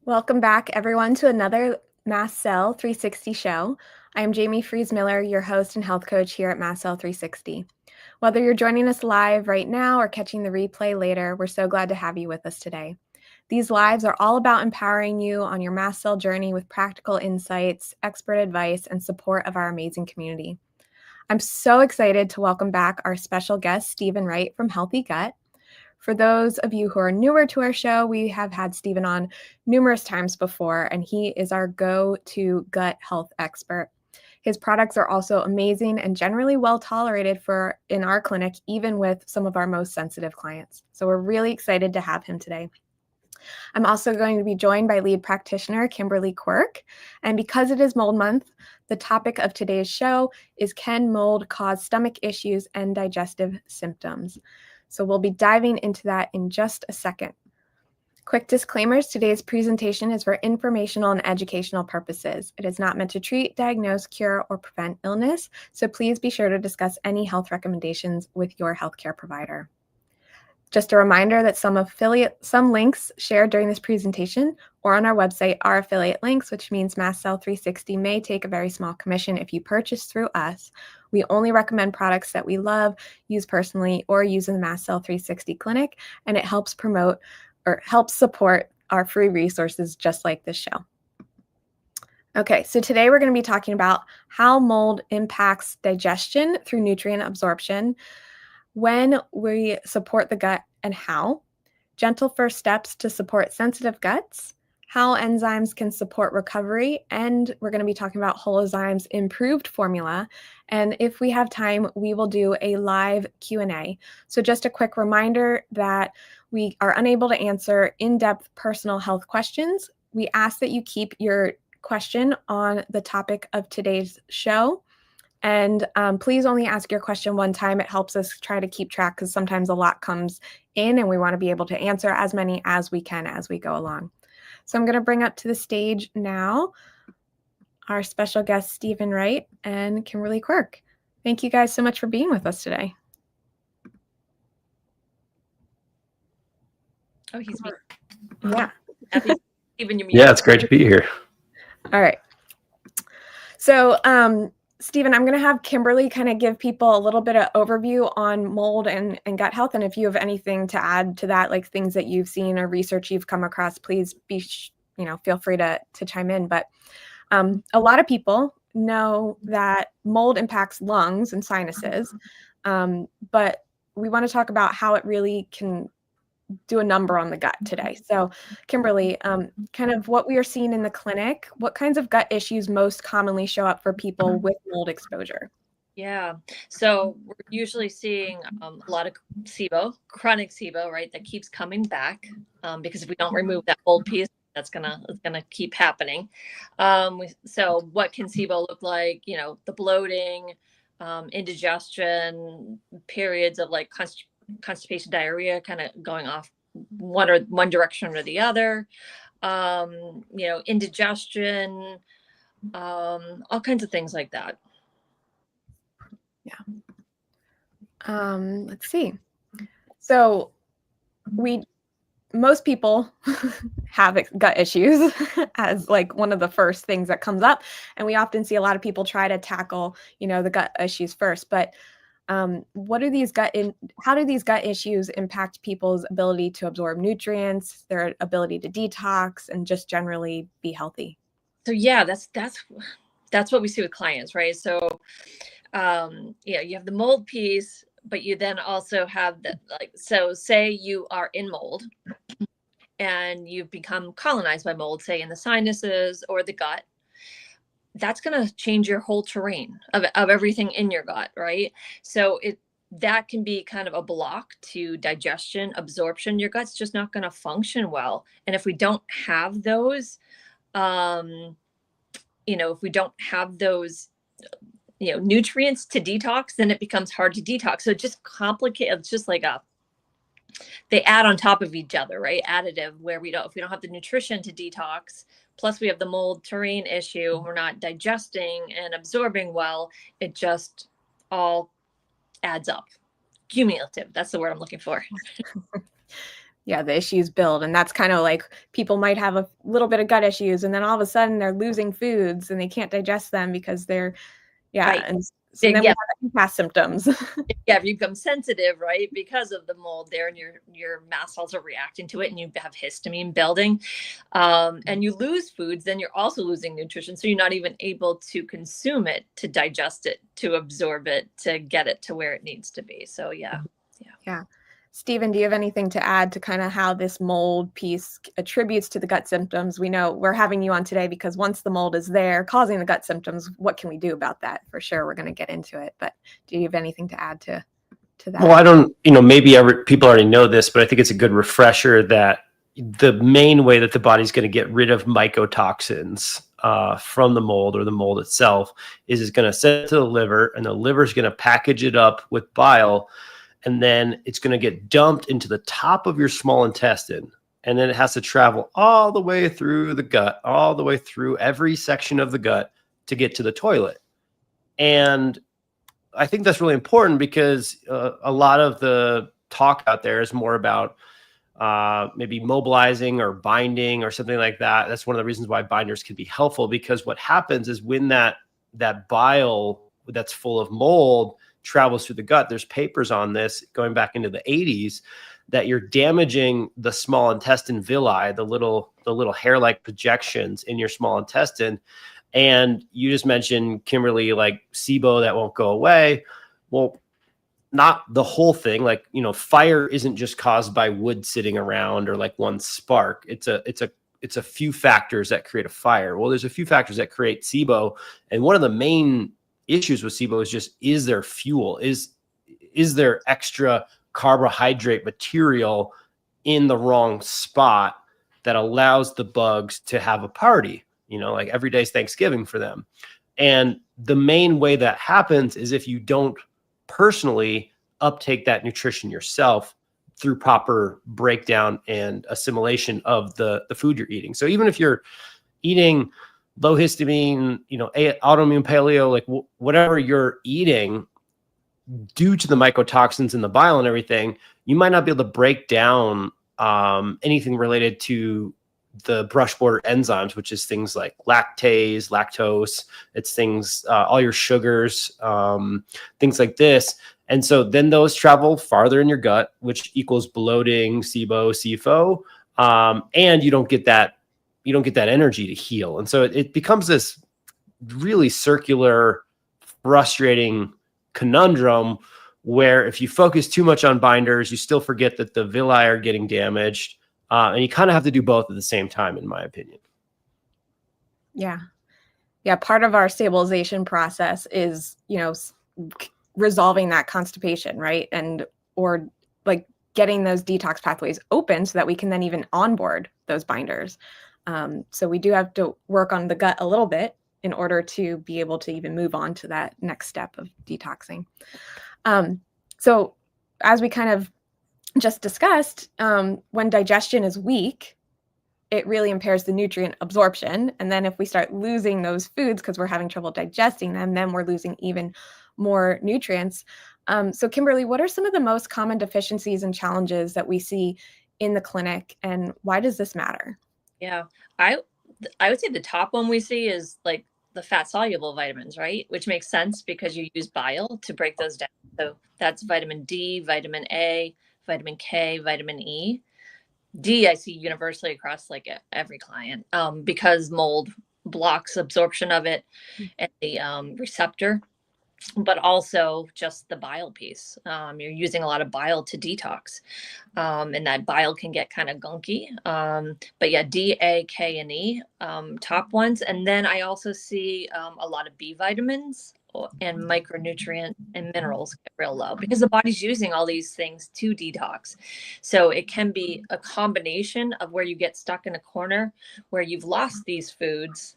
Welcome back, everyone, to another Mast Cell 360 show. I'm Jamie Fries-Miller, your host and health coach here at Mast Cell 360. Whether you're joining us live right now or catching the replay later, we're so glad to have you with us today. These lives are all about empowering you on your mast cell journey with practical insights, expert advice, and support of our amazing community. I'm so excited to welcome back our special guest, Stephen Wright from Leaky Gut. For those of you who are newer to our show, we have had Stephen on numerous times before, and he is our go-to gut health expert. His products are also amazing and generally well tolerated in our clinic, even with some of our most sensitive clients. So we're really excited to have him today. I'm also going to be joined by lead practitioner Kimberly Quirk. And because it is mold month, the topic of today's show is, can mold cause stomach issues and digestive symptoms? So we'll be diving into that in just a second. Quick disclaimers, today's presentation is for informational and educational purposes. It is not meant to treat, diagnose, cure, or prevent illness, so please be sure to discuss any health recommendations with your healthcare provider. Just a reminder that some links shared during this presentation or on our website are affiliate links, which means Mast Cell 360 may take a very small commission if you purchase through us. We only recommend products that we love, use personally, or use in the Mast Cell 360 clinic, and it helps promote or helps support our free resources just like this show. Okay, so today we're going to be talking about how mold impacts digestion through nutrient absorption, when we support the gut and how, gentle first steps to support sensitive guts, how enzymes can support recovery, and we're going to be talking about Holozyme's improved formula. And if we have time, we will do a live Q&A. So just a quick reminder that we are unable to answer in-depth personal health questions. We ask that you keep your question on the topic of today's show. And please only ask your question one time. It helps us try to keep track because sometimes a lot comes in and we want to be able to answer as many as we can as we go along. So I'm going to bring up to the stage now our special guest, Stephen Wright and Kimberly Quirk. Thank you guys so much for being with us today. Oh, he's me. Yeah. Yeah, it's great to be here. All right. So, Stephen, I'm going to have Kimberly kind of give people a little bit of overview on mold and gut health. And if you have anything to add to that, like things that you've seen or research you've come across, please feel free to chime in. But a lot of people know that mold impacts lungs and sinuses, but we want to talk about how it really can do a number on the gut today. So Kimberly, kind of what we are seeing in the clinic, what kinds of gut issues most commonly show up for people with mold exposure? Yeah, so we're usually seeing a lot of SIBO, chronic SIBO, right? That keeps coming back because if we don't remove that mold piece, it's gonna keep happening. So what can SIBO look like? You know, the bloating, indigestion, periods of like constipation, diarrhea, kind of going off one direction or the other. Indigestion, all kinds of things like that. Yeah. Let's see. So most people have gut issues as like one of the first things that comes up. And we often see a lot of people try to tackle, the gut issues first. But how do these gut issues impact people's ability to absorb nutrients, their ability to detox, and just generally be healthy? So yeah, that's what we see with clients, right? So you have the mold piece, but you then also have so say you are in mold and you've become colonized by mold, say in the sinuses or the gut. That's going to change your whole terrain of everything in your gut, right? So that can be kind of a block to digestion, absorption. Your gut's just not going to function well. And if we don't have those, nutrients to detox, then it becomes hard to detox. So it just complicates. It's just like they add on top of each other, right? Additive, where if we don't have the nutrition to detox, plus we have the mold terrain issue, we're not digesting and absorbing well, it just all adds up. Cumulative, that's the word I'm looking for. the issues build. And that's kind of like people might have a little bit of gut issues, and then all of a sudden they're losing foods and they can't digest them because they're, Right. And so then we have MCAS symptoms. If you become sensitive, right, because of the mold there, and your mast cells are reacting to it, and you have histamine building, and you lose foods, then you're also losing nutrition. So you're not even able to consume it, to digest it, to absorb it, to get it to where it needs to be. So yeah. Stephen, do you have anything to add to kind of how this mold piece attributes to the gut symptoms? We know we're having you on today because once the mold is there causing the gut symptoms, what can we do about that? For sure, we're going to get into it. But do you have anything to add to that? Well, I don't, maybe people already know this, but I think it's a good refresher that the main way that the body's going to get rid of mycotoxins from the mold or the mold itself is it's going to send it to the liver, and the liver is going to package it up with bile. And then it's going to get dumped into the top of your small intestine. And then it has to travel all the way through the gut, all the way through every section of the gut to get to the toilet. And I think that's really important because a lot of the talk out there is more about maybe mobilizing or binding or something like that. That's one of the reasons why binders can be helpful, because what happens is when that bile that's full of mold travels through the gut, there's papers on this going back into the 80s that you're damaging the small intestine villi, the little hair-like projections in your small intestine. And you just mentioned, Kimberly, like SIBO that won't go away. Well, not the whole thing. Like, fire isn't just caused by wood sitting around or like one spark. It's a few factors that create a fire. Well, there's a few factors that create SIBO, and one of the main issues with SIBO is there fuel? Is there extra carbohydrate material in the wrong spot that allows the bugs to have a party? Like every day's Thanksgiving for them. And the main way that happens is if you don't personally uptake that nutrition yourself through proper breakdown and assimilation of the food you're eating. So even if you're eating low histamine, autoimmune paleo, like whatever you're eating, due to the mycotoxins in the bile and everything, you might not be able to break down anything related to the brush border enzymes, which is things like lactase, lactose. It's things, all your sugars, things like this. And so then those travel farther in your gut, which equals bloating, SIBO, SIFO, and you don't get that energy to heal. And so it becomes this really circular, frustrating conundrum where if you focus too much on binders, you still forget that the villi are getting damaged. And you kind of have to do both at the same time, in my opinion. Yeah. Part of our stabilization process is, resolving that constipation, right? Or like getting those detox pathways open so that we can then even onboard those binders. So we do have to work on the gut a little bit in order to be able to even move on to that next step of detoxing. So as we kind of just discussed, when digestion is weak, it really impairs the nutrient absorption. And then if we start losing those foods because we're having trouble digesting them, then we're losing even more nutrients. So Kimberly, what are some of the most common deficiencies and challenges that we see in the clinic, and why does this matter? Yeah, I would say the top one we see is like the fat soluble vitamins, right? Which makes sense because you use bile to break those down. So that's vitamin D, vitamin A, vitamin K, vitamin E. D I see universally across like every client because mold blocks absorption of it and the receptor, but also just the bile piece. You're using a lot of bile to detox, and that bile can get kind of gunky. But yeah, D, A, K, and E, top ones. And then I also see a lot of B vitamins and micronutrient and minerals get real low because the body's using all these things to detox. So it can be a combination of where you get stuck in a corner where you've lost these foods,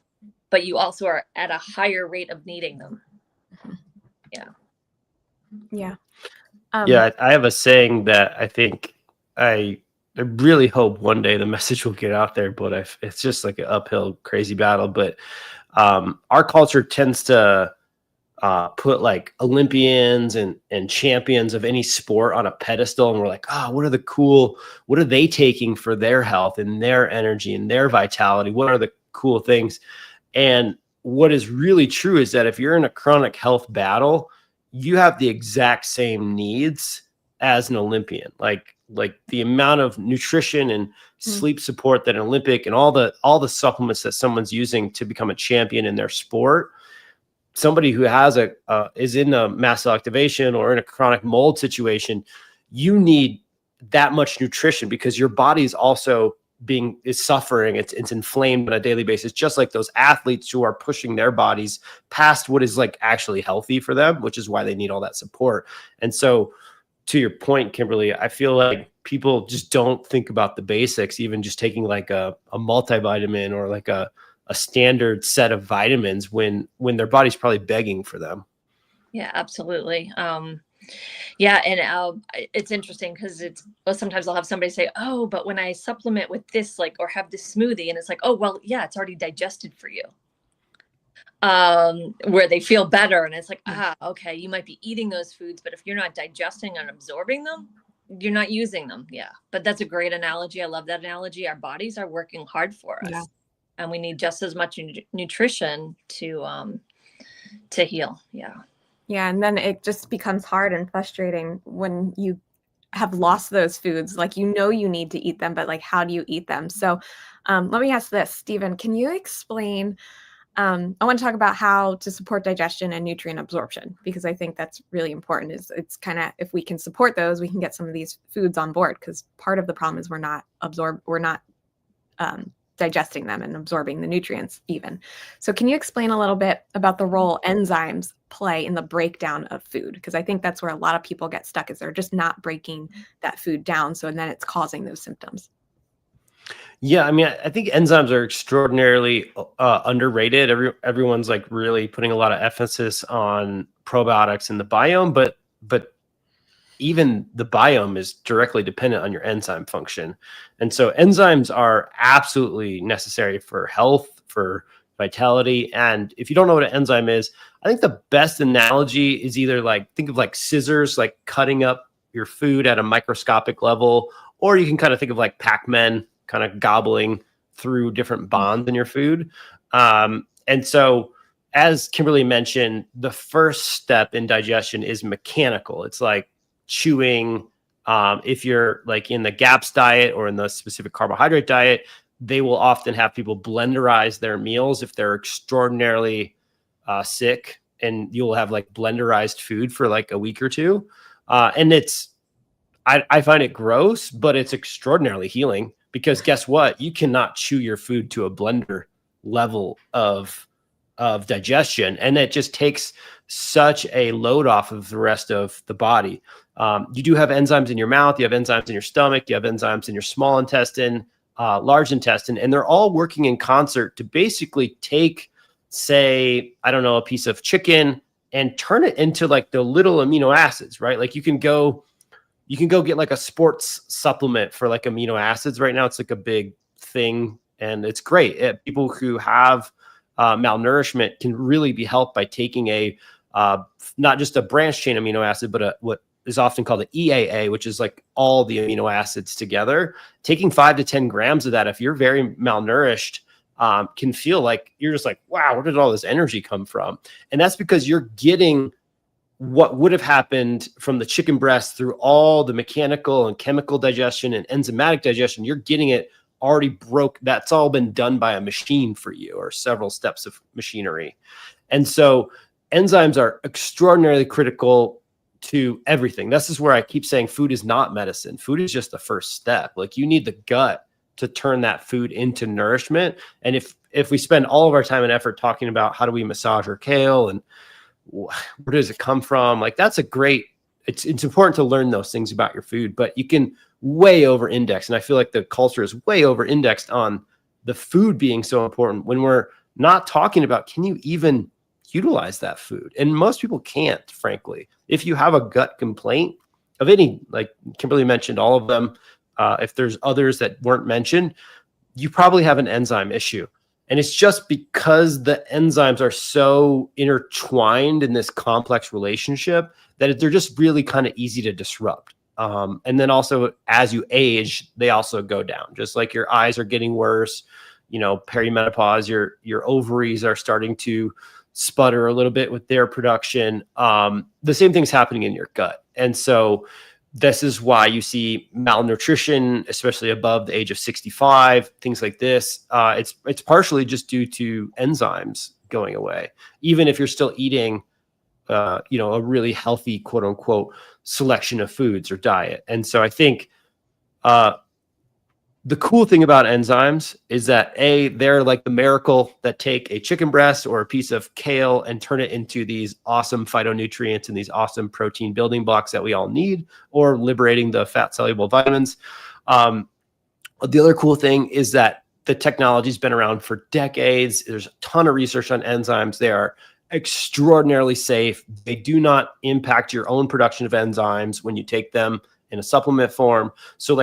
but you also are at a higher rate of needing them. Yeah. I have a saying that I think I really hope one day the message will get out there, but it's just like an uphill crazy battle. But our culture tends to put like Olympians and champions of any sport on a pedestal, and we're like, oh, what are they taking for their health and their energy and their vitality? What are the cool things? And what is really true is that if you're in a chronic health battle, you have the exact same needs as an Olympian. Like the amount of nutrition and sleep support that an Olympic and all the supplements that someone's using to become a champion in their sport, somebody who has is in a mast cell activation or in a chronic mold situation, you need that much nutrition because your body is also is suffering. It's inflamed on a daily basis, just like those athletes who are pushing their bodies past what is like actually healthy for them, which is why they need all that support. And so to your point, Kimberly, I feel like people just don't think about the basics, even just taking like a multivitamin or like a standard set of vitamins when their body's probably begging for them. Yeah, absolutely. Yeah. And it's interesting because sometimes I'll have somebody say, oh, but when I supplement with this, like, or have this smoothie, and it's like, oh, well, yeah, it's already digested for you. Where they feel better. And it's like, okay, you might be eating those foods, but if you're not digesting and absorbing them, you're not using them. Yeah. But that's a great analogy. I love that analogy. Our bodies are working hard for us. Yeah. And we need just as much nutrition to heal. Yeah. Yeah. And then it just becomes hard and frustrating when you have lost those foods. Like, you need to eat them, but like, how do you eat them? So let me ask this, Stephen, can you explain, I want to talk about how to support digestion and nutrient absorption, because I think that's really important. It's kind of, if we can support those, we can get some of these foods on board, because part of the problem is we're not digesting them and absorbing the nutrients even. So can you explain a little bit about the role enzymes play in the breakdown of food? Because I think that's where a lot of people get stuck, is they're just not breaking that food down. So, and then it's causing those symptoms. Yeah, I mean, I think enzymes are extraordinarily underrated. Everyone's like really putting a lot of emphasis on probiotics in the biome, but even the biome is directly dependent on your enzyme function. And so enzymes are absolutely necessary for health, for vitality. And if you don't know what an enzyme is, I think the best analogy is either like, think of like scissors, like cutting up your food at a microscopic level, or you can kind of think of like Pac-Man kind of gobbling through different bonds in your food. And so, as Kimberly mentioned, the first step in digestion is mechanical. It's like chewing. If you're like in the GAPS diet or in the specific carbohydrate diet, they will often have people blenderize their meals if they're extraordinarily sick, and you'll have like blenderized food for like a week or two. And I find it gross, but it's extraordinarily healing, because guess what? You cannot chew your food to a blender level of digestion. And it just takes such a load off of the rest of the body. You do have enzymes in your mouth, you have enzymes in your stomach, you have enzymes in your small intestine, large intestine, and they're all working in concert to basically take, say, I don't know, a piece of chicken and turn it into like the little amino acids, right? Like you can go get like a sports supplement for like amino acids right now. It's like a big thing, and it's great. People who have malnourishment can really be helped by taking a not just a branched chain amino acid, but what is often called an EAA, which is like all the amino acids together. Taking 5 to 10 grams of that, if you're very malnourished, can feel like you're just like, wow, where did all this energy come from? And that's because you're getting what would have happened from the chicken breast through all the mechanical and chemical digestion and enzymatic digestion. You're getting it already broke. That's all been done by a machine for you, or several steps of machinery. And so enzymes are extraordinarily critical to everything. This is where I keep saying food is not medicine. Food is just the first step. Like, you need the gut to turn that food into nourishment. And if we spend all of our time and effort talking about how do we massage our kale and where does it come from, like, that's a great, it's important to learn those things about your food, but you can way over index. And I feel like the culture is way over indexed on the food being so important when we're not talking about, can you even utilize that food? And most people can't, frankly. If you have a gut complaint of any, like Kimberly mentioned all of them, if there's others that weren't mentioned, you probably have an enzyme issue. And it's just because the enzymes are so intertwined in this complex relationship that they're just really kind of easy to disrupt. And then also as you age, they also go down, just like your eyes are getting worse, perimenopause, your ovaries are starting to sputter a little bit with their production. The same thing's happening in your gut. And so this is why you see malnutrition, especially above the age of 65, things like this. It's partially just due to enzymes going away, even if you're still eating, a really healthy, quote unquote, selection of foods or diet. And so I think the cool thing about enzymes is that they're like the miracle that take a chicken breast or a piece of kale and turn it into these awesome phytonutrients and these awesome protein building blocks that we all need, or liberating the fat soluble vitamins. The other cool thing is that the technology's been around for decades. There's a ton of research on enzymes. They are extraordinarily safe. They do not impact your own production of enzymes when you take them in a supplement form. So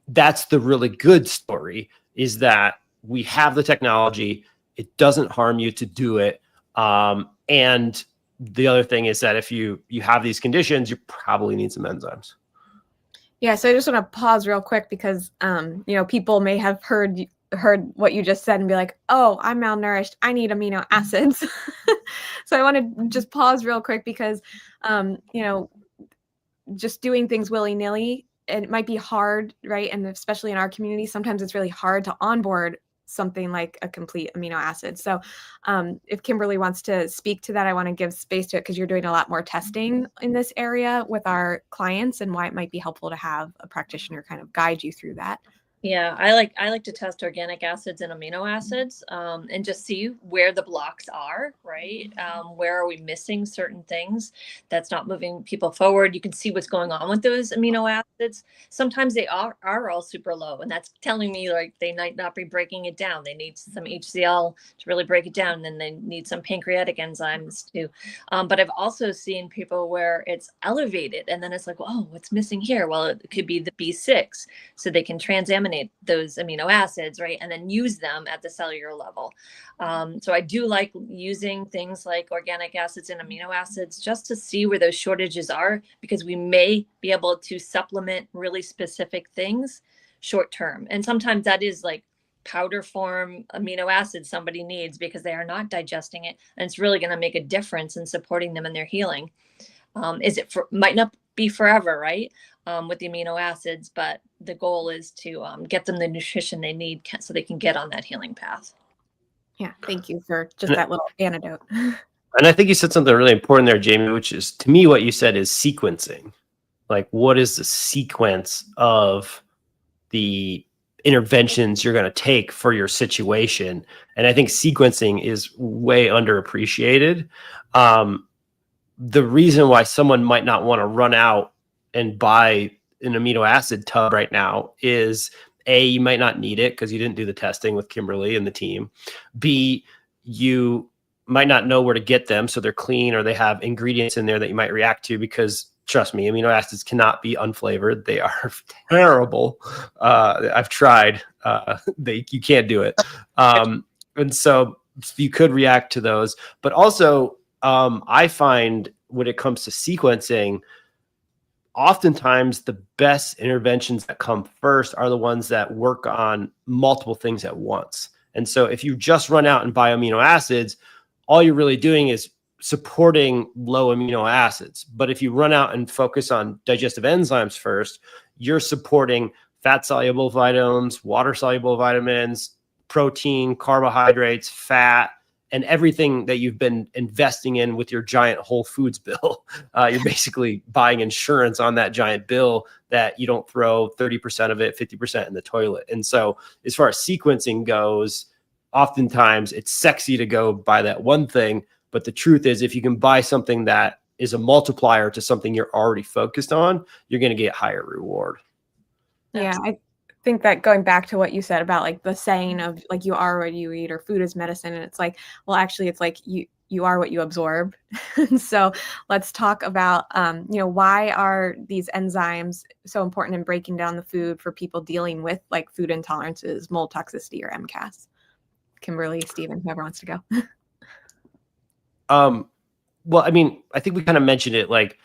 that's the really good story, is that we have the technology. It doesn't harm you to do it. And the other thing is that if you have these conditions, you probably need some enzymes. Yeah. So I just want to pause real quick because, people may have heard what you just said and be like, oh, I'm malnourished, I need amino acids. So I want to just pause real quick because, just doing things willy-nilly, and it might be hard, right? And especially in our community, sometimes it's really hard to onboard something like a complete amino acid. So if Kimberly wants to speak to that, I want to give space to it because you're doing a lot more testing in this area with our clients, and why it might be helpful to have a practitioner kind of guide you through that. Yeah, I like to test organic acids and amino acids and just see where the blocks are, right? Where are we missing certain things that's not moving people forward? You can see what's going on with those amino acids. Sometimes they are all super low, and that's telling me like they might not be breaking it down. They need some HCl to really break it down, and then they need some pancreatic enzymes too. But I've also seen people where it's elevated, and then it's like, well, oh, what's missing here? Well, it could be the B6, so they can transaminate those amino acids, right? And then use them at the cellular level. So I do like using things like organic acids and amino acids just to see where those shortages are, because we may be able to supplement really specific things short term. And sometimes that is like powder form amino acids somebody needs because they are not digesting it. And it's really going to make a difference in supporting them in their healing. Might not be forever, right? With the amino acids, but the goal is to get them the nutrition they need so they can get on that healing path. Yeah, thank you for just that little anecdote. And I think you said something really important there, Jamie, which is, to me, what you said is sequencing. Like, what is the sequence of the interventions you're going to take for your situation? And I think sequencing is way underappreciated. The reason why someone might not want to run out and buy an amino acid tub right now is A, you might not need it because you didn't do the testing with Kimberly and the team. B, you might not know where to get them, so they're clean, or they have ingredients in there that you might react to, because trust me, amino acids cannot be unflavored. They are terrible. I've tried. You can't do it. And so you could react to those. But also, I find when it comes to sequencing, oftentimes the best interventions that come first are the ones that work on multiple things at once. And so if you just run out and buy amino acids, all you're really doing is supporting low amino acids. But if you run out and focus on digestive enzymes first, you're supporting fat soluble vitamins, water soluble vitamins, protein, carbohydrates, fat, and everything that you've been investing in with your giant Whole Foods bill. You're basically buying insurance on that giant bill that you don't throw 30% of it, 50% in the toilet. And so as far as sequencing goes, oftentimes it's sexy to go buy that one thing. But the truth is, if you can buy something that is a multiplier to something you're already focused on, you're going to get higher reward. Yeah, I think that going back to what you said about like the saying of like, you are what you eat, or food is medicine. And it's like, well, actually it's like you are what you absorb. So let's talk about, why are these enzymes so important in breaking down the food for people dealing with like food intolerances, mold toxicity, or MCAS? Kimberly, Steven, whoever wants to go. Well, I mean, I think we kind of mentioned it, like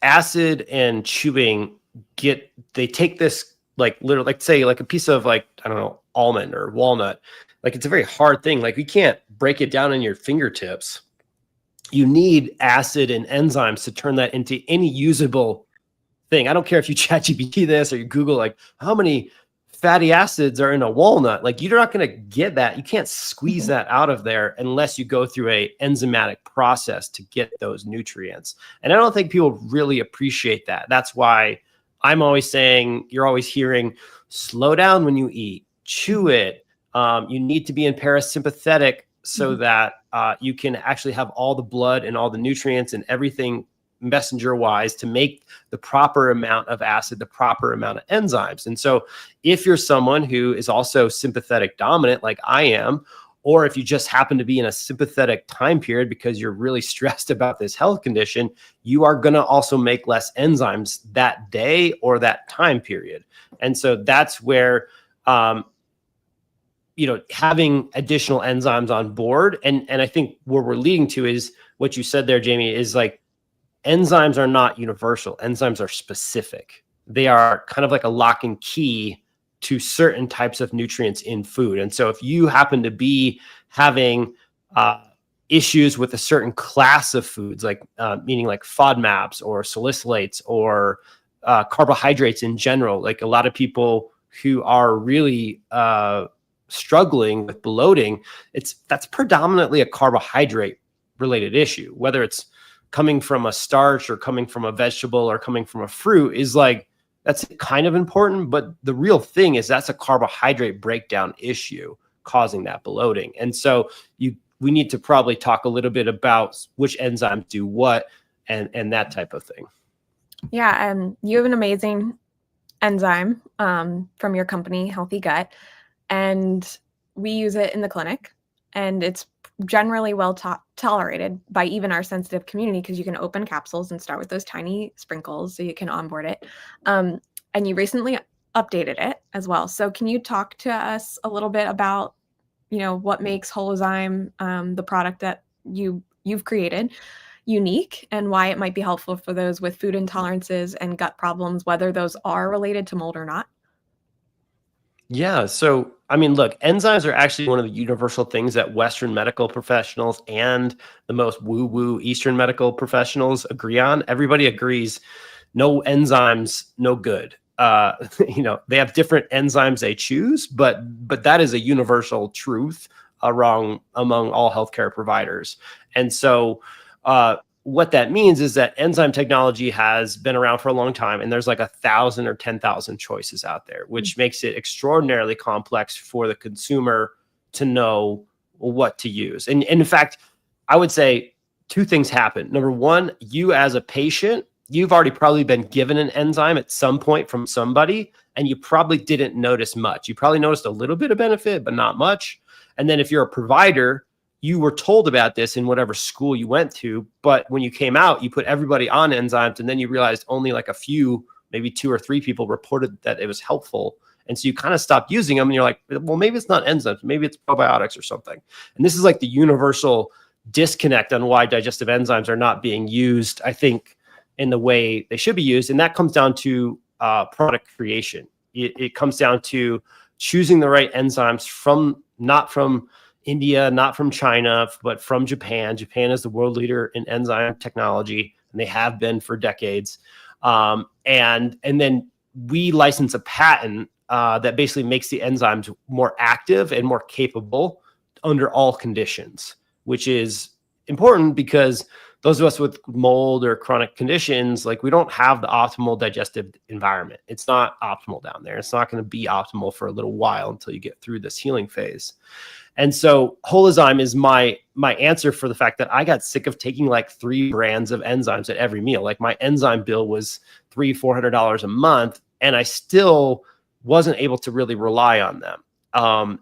acid and chewing they take this like literally, like say like a piece of like, I don't know, almond or walnut. Like it's a very hard thing. Like we can't break it down in your fingertips. You need acid and enzymes to turn that into any usable thing. I don't care if you ChatGPT this or you Google like how many fatty acids are in a walnut. Like you're not going to get that. You can't squeeze that out of there unless you go through a enzymatic process to get those nutrients. And I don't think people really appreciate that. That's why I'm always saying, you're always hearing, slow down when you eat, chew it. You need to be in parasympathetic so that you can actually have all the blood and all the nutrients and everything messenger wise to make the proper amount of acid, the proper amount of enzymes. And so if you're someone who is also sympathetic dominant, like I am, or if you just happen to be in a sympathetic time period because you're really stressed about this health condition, you are going to also make less enzymes that day or that time period. And so that's where, having additional enzymes on board. And I think where we're leading to is what you said there, Jamie, is like, enzymes are not universal. Enzymes are specific. They are kind of like a lock and key to certain types of nutrients in food. And so if you happen to be having issues with a certain class of foods, like meaning like FODMAPs or salicylates or carbohydrates in general, like a lot of people who are really struggling with bloating, that's predominantly a carbohydrate related issue, whether it's coming from a starch or coming from a vegetable or coming from a fruit is like, that's kind of important. But the real thing is that's a carbohydrate breakdown issue causing that bloating. And so we need to probably talk a little bit about which enzymes do what and that type of thing. Yeah. You have an amazing enzyme from your company, Healthy Gut, and we use it in the clinic, and it's generally well tolerated by even our sensitive community because you can open capsules and start with those tiny sprinkles so you can onboard it. And you recently updated it as well. So can you talk to us a little bit about, what makes Holozyme, the product that you've created, unique, and why it might be helpful for those with food intolerances and gut problems, whether those are related to mold or not? Yeah. So, I mean, look, enzymes are actually one of the universal things that Western medical professionals and the most woo-woo Eastern medical professionals agree on. Everybody agrees, no enzymes, no good. They have different enzymes they choose, but that is a universal truth among all healthcare providers. And so, what that means is that enzyme technology has been around for a long time, and there's like 1,000 or 10,000 choices out there, which makes it extraordinarily complex for the consumer to know what to use. And in fact, I would say two things happen. Number one, you as a patient, you've already probably been given an enzyme at some point from somebody, and you probably didn't notice much. You probably noticed a little bit of benefit, but not much. And then if you're a provider, you were told about this in whatever school you went to, but when you came out, you put everybody on enzymes, and then you realized only like a few, maybe 2 or 3 people reported that it was helpful. And so you kind of stopped using them, and you're like, well, maybe it's not enzymes, maybe it's probiotics or something. And this is like the universal disconnect on why digestive enzymes are not being used, I think, in the way they should be used. And that comes down to product creation. It comes down to choosing the right enzymes not from India, not from China, but from Japan. Japan is the world leader in enzyme technology, and they have been for decades. And then we license a patent that basically makes the enzymes more active and more capable under all conditions, which is important because those of us with mold or chronic conditions, like we don't have the optimal digestive environment. It's not optimal down there. It's not going to be optimal for a little while until you get through this healing phase. And so Holozyme is my answer for the fact that I got sick of taking like 3 brands of enzymes at every meal. Like my enzyme bill was $300-400 a month, and I still wasn't able to really rely on them.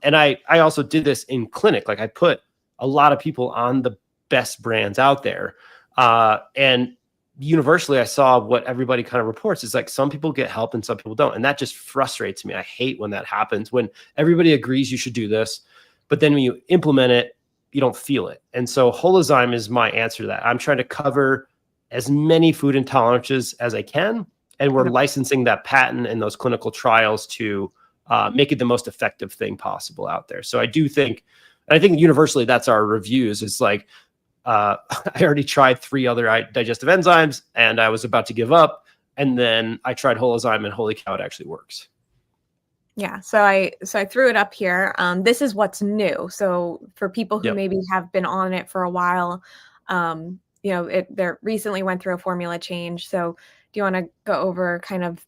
And I also did this in clinic. Like I put a lot of people on the best brands out there. And universally, I saw what everybody kind of reports is like some people get help and some people don't. And that just frustrates me. I hate when that happens, when everybody agrees you should do this, but then when you implement it, you don't feel it. And so Holozyme is my answer to that. I'm trying to cover as many food intolerances as I can. And we're licensing that patent and those clinical trials to make it the most effective thing possible out there. So I think universally that's our reviews. It's like, I already tried 3 other digestive enzymes and I was about to give up. And then I tried Holozyme and holy cow, it actually works. Yeah. So I threw it up here. This is what's new. So for people who maybe have been on it for a while, you know, they recently went through a formula change. So do you want to go over kind of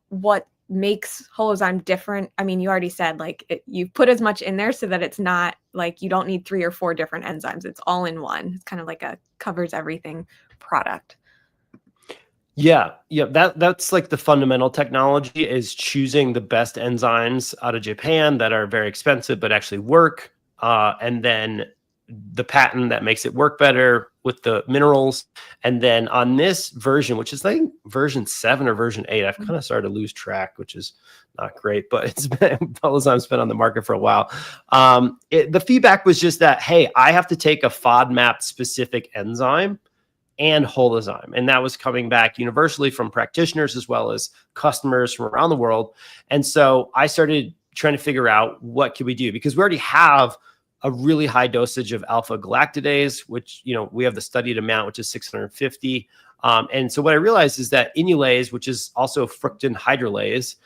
what makes Holozyme different? I mean, you already said like you put as much in there so that it's not like you don't need 3 or 4 different enzymes. It's all in one. It's kind of like a covers everything product. Yeah. That's like the fundamental technology is choosing the best enzymes out of Japan that are very expensive but actually work, and then the patent that makes it work better with the minerals. And then on this version, which is I think version 7 or version 8, I've kind of started to lose track, which is not great, but it's been Holozyme's been on the market for a while. The feedback was just that, hey, I have to take a FODMAP specific enzyme and Holozyme. And that was coming back universally from practitioners as well as customers from around the world. And so I started trying to figure out what could we do, because we already have a really high dosage of alpha galactidase, which, you know, we have the studied amount, which is 650. And so what I realized is that inulase, which is also fructin hydrolase.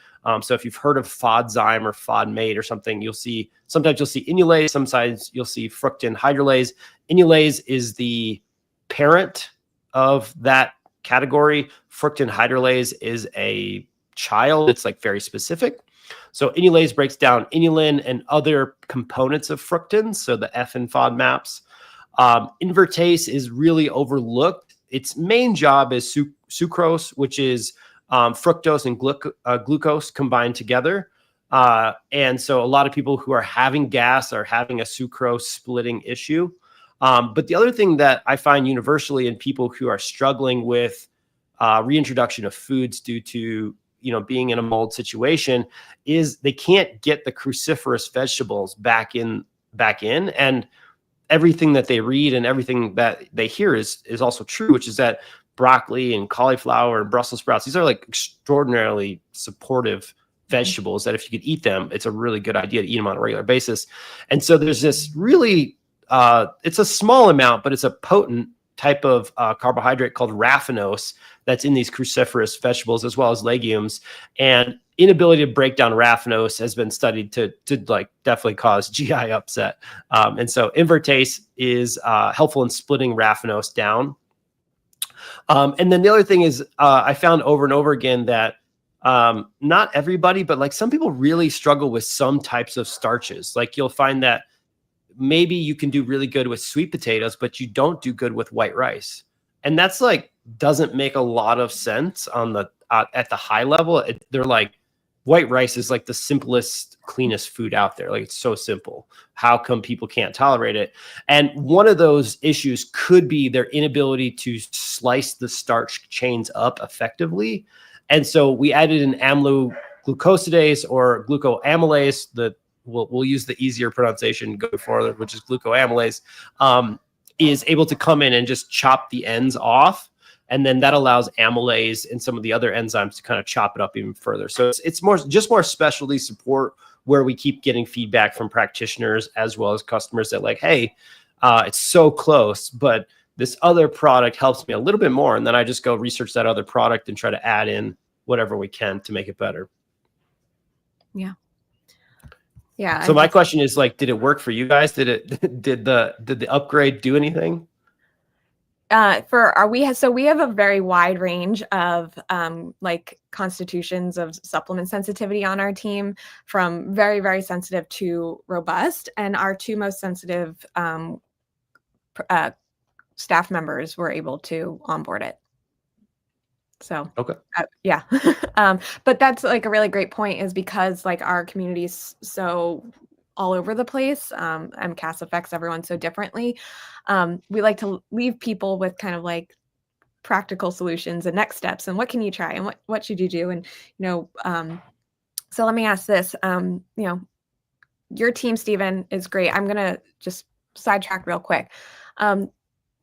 So if you've heard of FODzyme or FODmate or something, sometimes you'll see inulase, sometimes you'll see fructin hydrolase. Inulase is the parent of that category. Fructin hydrolase is a child. It's like very specific. So inulase breaks down inulin and other components of fructans, so the F and FODMAPs. Invertase is really overlooked. Its main job is sucrose, which is fructose and glucose combined together. And so a lot of people who are having gas are having a sucrose splitting issue. But the other thing that I find universally in people who are struggling with reintroduction of foods due to, you know, being in a mold situation is they can't get the cruciferous vegetables back in. And everything that they read and everything that they hear is also true, which is that broccoli and cauliflower and Brussels sprouts, these are like extraordinarily supportive vegetables that if you could eat them, it's a really good idea to eat them on a regular basis. And so there's this really, it's a small amount, but it's a potent type of carbohydrate called raffinose that's in these cruciferous vegetables as well as legumes. And inability to break down raffinose has been studied to like definitely cause GI upset. And so invertase is helpful in splitting raffinose down. And then the other thing is I found over and over again that not everybody, but like some people really struggle with some types of starches. Like you'll find that maybe you can do really good with sweet potatoes, but you don't do good with white rice. And that's like, doesn't make a lot of sense on the, at the high level. They're like, white rice is like the simplest, cleanest food out there. Like it's so simple. How come people can't tolerate it? And one of those issues could be their inability to slice the starch chains up effectively. And so we added an amyloglucosidase or glucoamylase, we'll use the easier pronunciation going forward, which is glucoamylase, is able to come in and just chop the ends off. And then that allows amylase and some of the other enzymes to kind of chop it up even further. So it's more specialty support where we keep getting feedback from practitioners as well as customers that like, hey, it's so close, but this other product helps me a little bit more. And then I just go research that other product and try to add in whatever we can to make it better. Yeah. Yeah. So my question is like, did it work for you guys? Did the upgrade do anything? We have a very wide range of like constitutions of supplement sensitivity on our team, from very, very sensitive to robust. And our 2 most sensitive staff members were able to onboard it. So, okay. Yeah. But that's like a really great point, is because like our community is so all over the place. MCAS affects everyone so differently. We like to leave people with kind of like practical solutions and next steps and what can you try and what should you do. And, so let me ask this, your team, Stephen, is great. I'm going to just sidetrack real quick.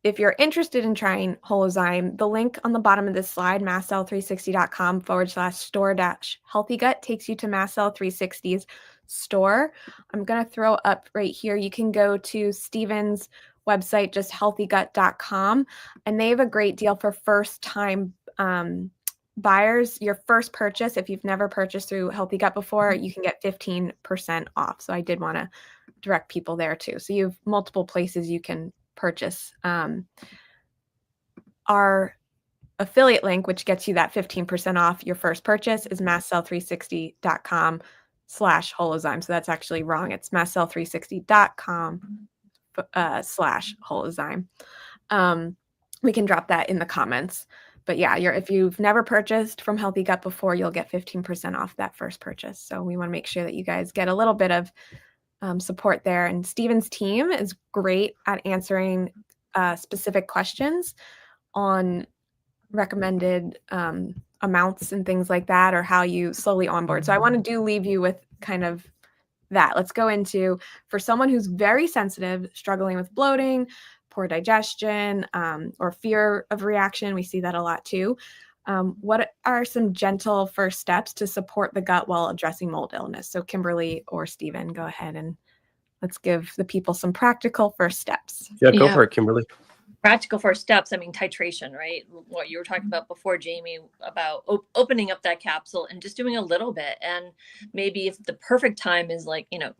If you're interested in trying Holozyme, the link on the bottom of this slide, mastcell360.com/store-healthygut, takes you to Mast Cell 360's store. I'm going to throw up right here. You can go to Stephen's website, just healthygut.com, and they have a great deal for first-time buyers. Your first purchase, if you've never purchased through Healthy Gut before, you can get 15% off. So I did want to direct people there too. So you have multiple places you can purchase. Our affiliate link, which gets you that 15% off your first purchase, is mastcell360.com/Holozyme. So that's actually wrong. It's mastcell360.com/Holozyme. We can drop that in the comments. But yeah, if you've never purchased from Healthy Gut before, you'll get 15% off that first purchase. So we want to make sure that you guys get a little bit of support there. And Stephen's team is great at answering specific questions on recommended amounts and things like that, or how you slowly onboard. So I want to leave you with kind of that. Let's go into, for someone who's very sensitive, struggling with bloating, poor digestion, or fear of reaction, we see that a lot too. What are some gentle first steps to support the gut while addressing mold illness? So Kimberly or Stephen, go ahead and let's give the people some practical first steps. Yeah, go for it, Kimberly. Practical first steps, I mean, titration, right? What you were talking about before, Jamie, about opening up that capsule and just doing a little bit. And maybe if the perfect time is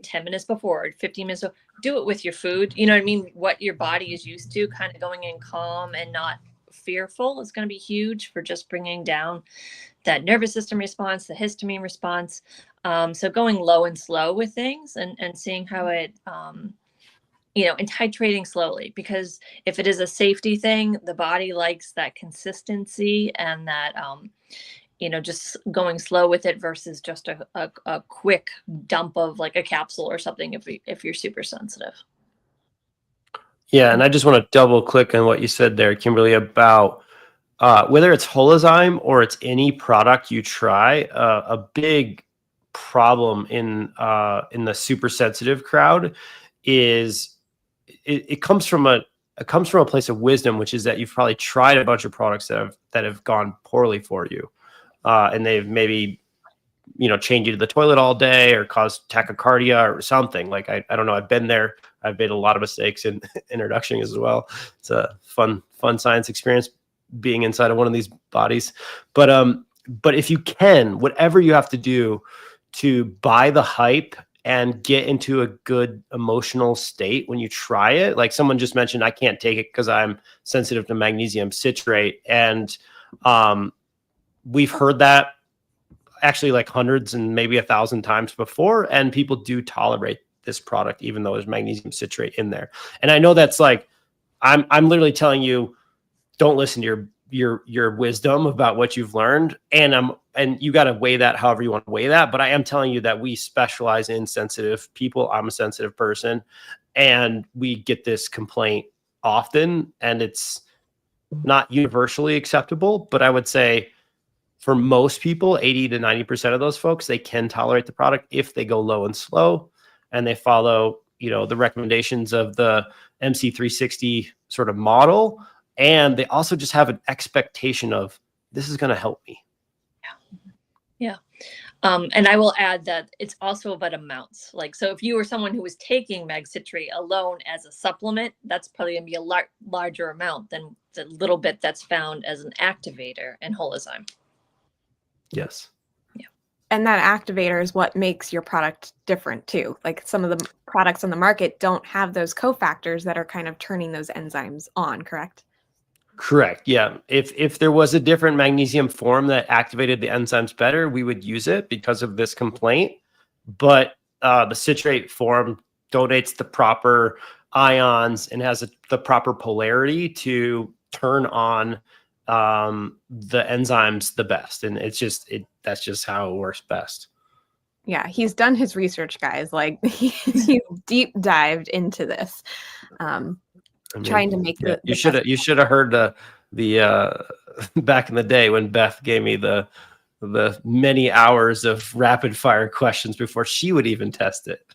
10 minutes before or 15 minutes, do it with your food. You know what I mean? What your body is used to, kind of going in calm and not fearful is going to be huge for just bringing down that nervous system response, the histamine response. So going low and slow with things and seeing how it, and titrating slowly, because if it is a safety thing, the body likes that consistency and that, just going slow with it versus just a quick dump of like a capsule or something if you're super sensitive. Yeah, and I just want to double click on what you said there, Kimberly, about whether it's Holozyme or it's any product you try. A big problem in the super sensitive crowd is it comes from a place of wisdom, which is that you've probably tried a bunch of products that have gone poorly for you, and they've maybe chained you to the toilet all day or caused tachycardia or something. Like I don't know. I've been there. I've made a lot of mistakes in introduction as well. It's a fun science experience being inside of one of these bodies. But if you can, whatever you have to do to buy the hype and get into a good emotional state when you try it. Like someone just mentioned, I can't take it because I'm sensitive to magnesium citrate. And we've heard that actually like hundreds and maybe 1,000 times before. And people do tolerate this product, even though there's magnesium citrate in there. And I know that's like, I'm literally telling you, don't listen to your wisdom about what you've learned. And you got to weigh that however you want to weigh that. But I am telling you that we specialize in sensitive people. I'm a sensitive person, and we get this complaint often, and it's not universally acceptable. But I would say for most people, 80 to 90% of those folks, they can tolerate the product if they go low and slow and they follow, the recommendations of the MC360 sort of model. And they also just have an expectation of this is going to help me. Yeah. And I will add that it's also about amounts. So if you were someone who was taking mag citrate alone as a supplement, that's probably going to be a larger amount than the little bit that's found as an activator in Holozyme. Yes. Yeah. And that activator is what makes your product different too. Like some of the products on the market don't have those cofactors that are kind of turning those enzymes on, correct? Correct. Yeah. If there was a different magnesium form that activated the enzymes better, we would use it because of this complaint. But the citrate form donates the proper ions and has the proper polarity to turn on the enzymes the best. And that's just how it works best. Yeah. He's done his research, guys. Like he's deep dived into this. Trying to make you should have heard back in the day when Beth gave me the many hours of rapid fire questions before she would even test it.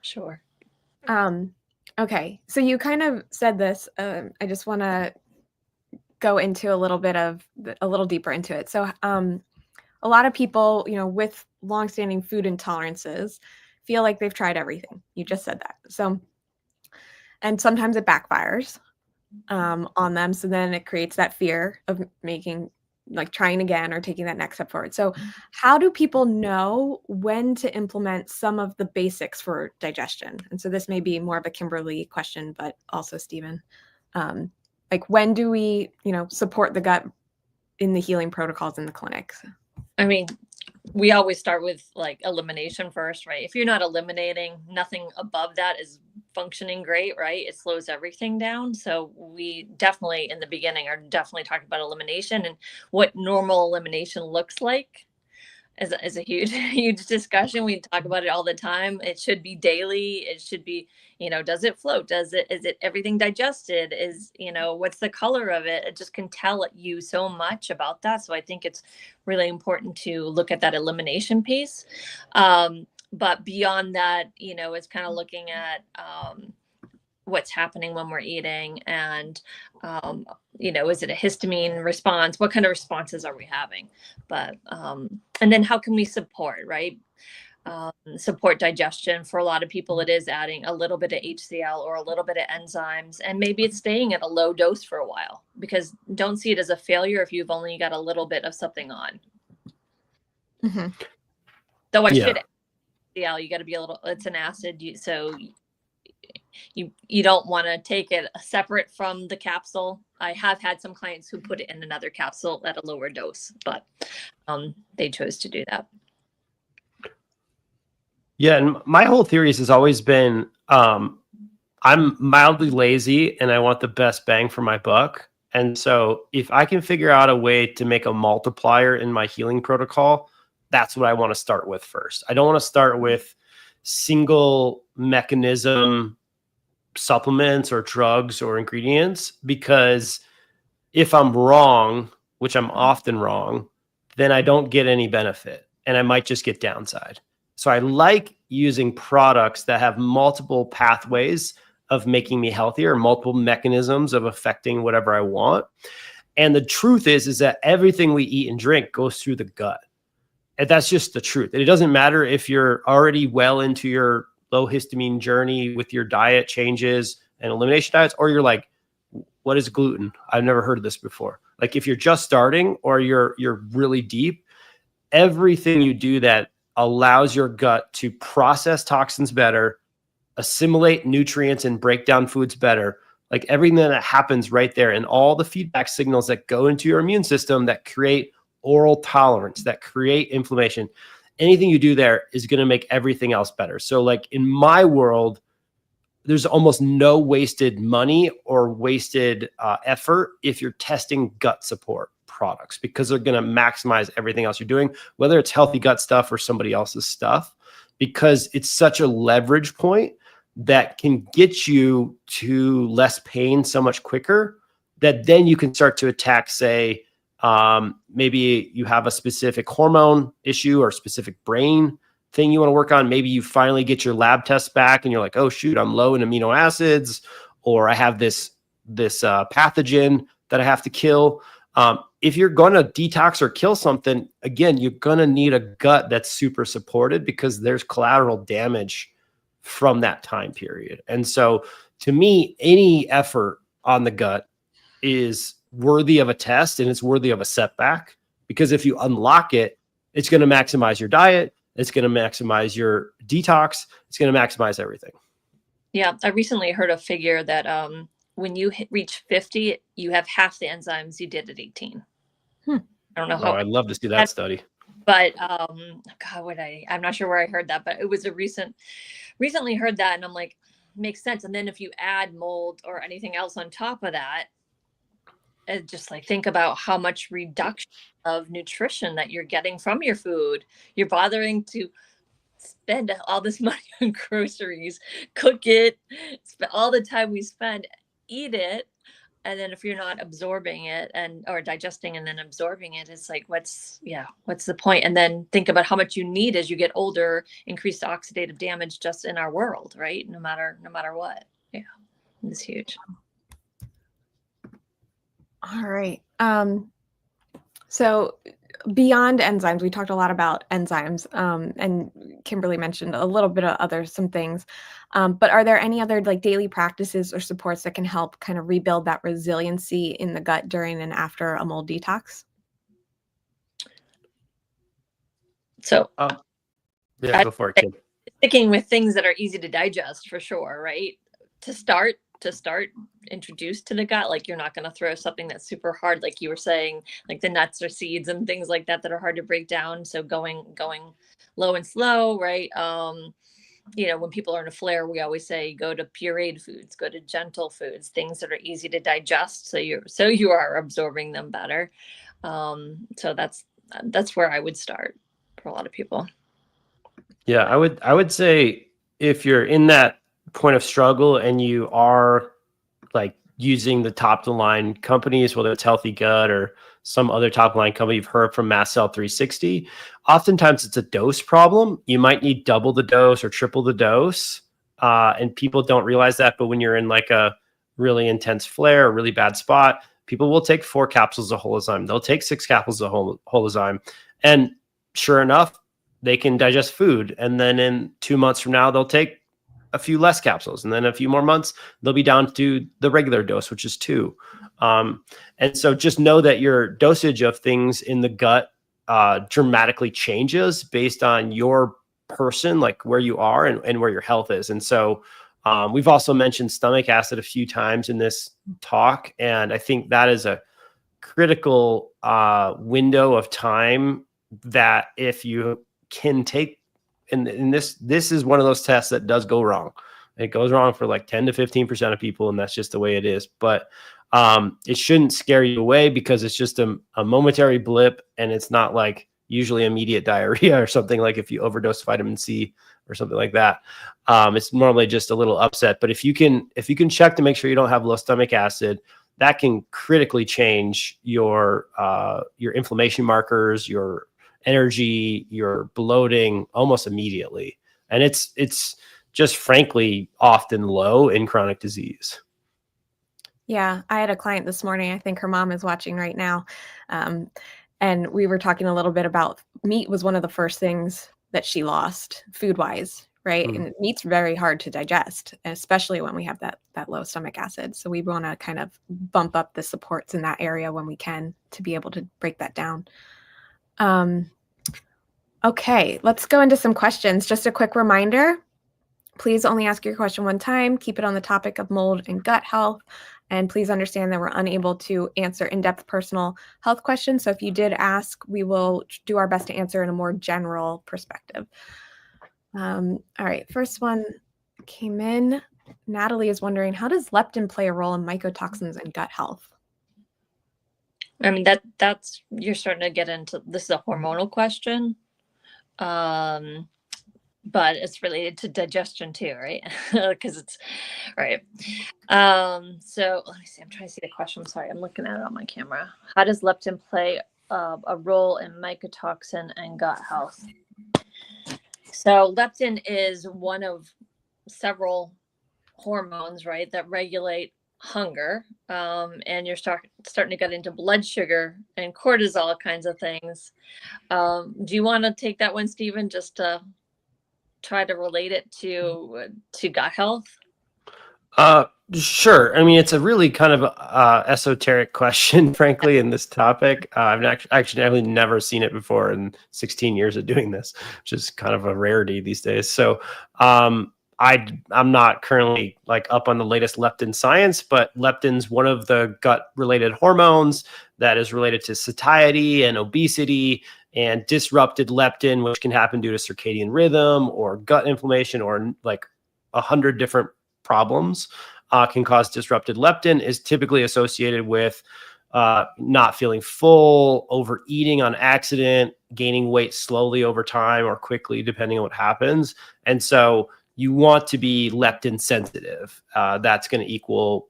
Sure. Okay, so you kind of said this. I just want to go into a little deeper into it. So, a lot of people, with longstanding food intolerances, feel like they've tried everything. You just said that. So, and sometimes it backfires on them. So then it creates that fear of trying again or taking that next step forward. So how do people know when to implement some of the basics for digestion? And so this may be more of a Kimberly question, but also Stephen. When do we, support the gut in the healing protocols in the clinics? I mean, we always start with elimination first, right? If you're not eliminating, nothing above that is functioning great, right? It slows everything down. So we definitely, in the beginning, are definitely talking about elimination, and what normal elimination looks like is a huge discussion. We talk about it all the time. It should be daily. It should be, does it float? Is it everything digested? What's the color of it? It just can tell you so much about that. So I think it's really important to look at that elimination piece. But beyond that, it's kind of looking at what's happening when we're eating, and is it a histamine response? What kind of responses are we having? But and then how can we support, right? Support digestion. For a lot of people, it is adding a little bit of HCl or a little bit of enzymes, and maybe it's staying at a low dose for a while, because don't see it as a failure if you've only got a little bit of something on. Mm-hmm. Though I should HCl, you got to be it's an acid, so you don't want to take it separate from the capsule. I have had some clients who put it in another capsule at a lower dose, but they chose to do that. Yeah, and my whole theory has always been I'm mildly lazy and I want the best bang for my buck. And so if I can figure out a way to make a multiplier in my healing protocol, that's what I want to start with first. I don't want to start with single mechanism supplements or drugs or ingredients, because if I'm wrong, which I'm often wrong, then I don't get any benefit and I might just get downside. So I like using products that have multiple pathways of making me healthier, multiple mechanisms of affecting whatever I want. And the truth is that everything we eat and drink goes through the gut. And that's just the truth. And it doesn't matter if you're already well into your low histamine journey with your diet changes and elimination diets, or you're like, what is gluten? I've never heard of this before. Like if you're just starting or you're really deep, everything you do that allows your gut to process toxins better, assimilate nutrients and break down foods better, like everything that happens right there, and all the feedback signals that go into your immune system that create oral tolerance, that create inflammation, anything you do there is going to make everything else better. So like in my world, there's almost no wasted money or wasted effort if you're testing gut support products, because they're going to maximize everything else you're doing, whether it's healthy gut stuff or somebody else's stuff, because it's such a leverage point that can get you to less pain so much quicker, that then you can start to attack, say, maybe you have a specific hormone issue or specific brain thing you want to work on. Maybe you finally get your lab tests back and you're like, oh shoot, I'm low in amino acids, or I have this pathogen that I have to kill. If you're going to detox or kill something, again, you're going to need a gut that's super supported, because there's collateral damage from that time period. And so to me, any effort on the gut is worthy of a test, and it's worthy of a setback, because if you unlock it, it's going to maximize your diet. It's going to maximize your detox. It's going to maximize everything. Yeah. I recently heard a figure that when you reach 50, you have half the enzymes you did at 18. I don't know how. I'd love to see that study. But God, I'm not sure where I heard that, but it was recently heard that, and I'm like, makes sense. And then if you add mold or anything else on top of that, just like think about how much reduction of nutrition that you're getting from your food. You're bothering to spend all this money on groceries, cook it, spend all the time we spend, eat it, And then if you're not absorbing it or digesting and then absorbing it, it's like, what's the point? And then think about how much you need as you get older, increased oxidative damage just in our world, right? No matter what. Yeah, it's huge. All right. So beyond enzymes, we talked a lot about enzymes, and Kimberly mentioned a little bit of some things. But are there any other like daily practices or supports that can help kind of rebuild that resiliency in the gut during and after a mold detox? So yeah, go for it, Kim. Sticking with things that are easy to digest for sure, right? To start introduced to the gut, like you're not going to throw something that's super hard, like you were saying, like the nuts or seeds and things like that are hard to break down. So going low and slow, right? When people are in a flare, we always say go to pureed foods, go to gentle foods, things that are easy to digest, so you are absorbing them better. So that's where I would start for a lot of people. Yeah, I would say if you're in that point of struggle and you are like using the top of the line companies, whether it's Healthy Gut or some other top of the line company you've heard from Mast Cell 360, oftentimes it's a dose problem. You might need double the dose or triple the dose. And people don't realize that. But when you're in like a really intense flare, a really bad spot, people will take 4 capsules of Holozyme. They'll take 6 capsules of Holozyme. And sure enough, they can digest food. And then in 2 months from now, they'll take a few less capsules. And then a few more months, they'll be down to the regular dose, which is 2. And so just know that your dosage of things in the gut dramatically changes based on your person, like where you are and where your health is. And so we've also mentioned stomach acid a few times in this talk. And I think that is a critical window of time that if you can take, and this is one of those tests that does go wrong. It goes wrong for like 10 to 15% of people, and that's just the way it is. But it shouldn't scare you away because it's just a momentary blip, and it's not like usually immediate diarrhea or something like if you overdose vitamin C or something like that. It's normally just a little upset. But if you can check to make sure you don't have low stomach acid, that can critically change your inflammation markers, your energy, your bloating almost immediately. And it's just frankly often low in chronic disease. Yeah, I had a client this morning. I think her mom is watching right now. And we were talking a little bit about meat was one of the first things that she lost food-wise, right? And meat's very hard to digest, especially when we have that low stomach acid. So we want to kind of bump up the supports in that area when we can to be able to break that down. Okay, let's go into some questions. Just a quick reminder, please only ask your question one time. Keep it on the topic of mold and gut health. And please understand that we're unable to answer in-depth personal health questions. So if you did ask, we will do our best to answer in a more general perspective. All right, first one came in. Natalie is wondering, how does leptin play a role in mycotoxins and gut health? I mean, that's you're starting to get into, this is a hormonal question. But it's related to digestion too, right? Because it's right. So let me see. I'm trying to see the question. I'm sorry. I'm looking at it on my camera. How does leptin play a role in mycotoxin and gut health? So leptin is one of several hormones, right, that regulate hunger. And you're starting to get into blood sugar and cortisol kinds of things. Do you want to take that one, Stephen, just to try to relate it to gut health? Sure. I mean, it's a really kind of esoteric question, frankly, in this topic. I've actually never seen it before in 16 years of doing this, which is kind of a rarity these days. So I'm not currently like up on the latest leptin science, but leptin's one of the gut-related hormones that is related to satiety and obesity, and disrupted leptin, which can happen due to circadian rhythm or gut inflammation or like 100 different problems, can cause disrupted leptin, is typically associated with not feeling full, overeating on accident, gaining weight slowly over time or quickly, depending on what happens. And so you want to be leptin sensitive. That's going to equal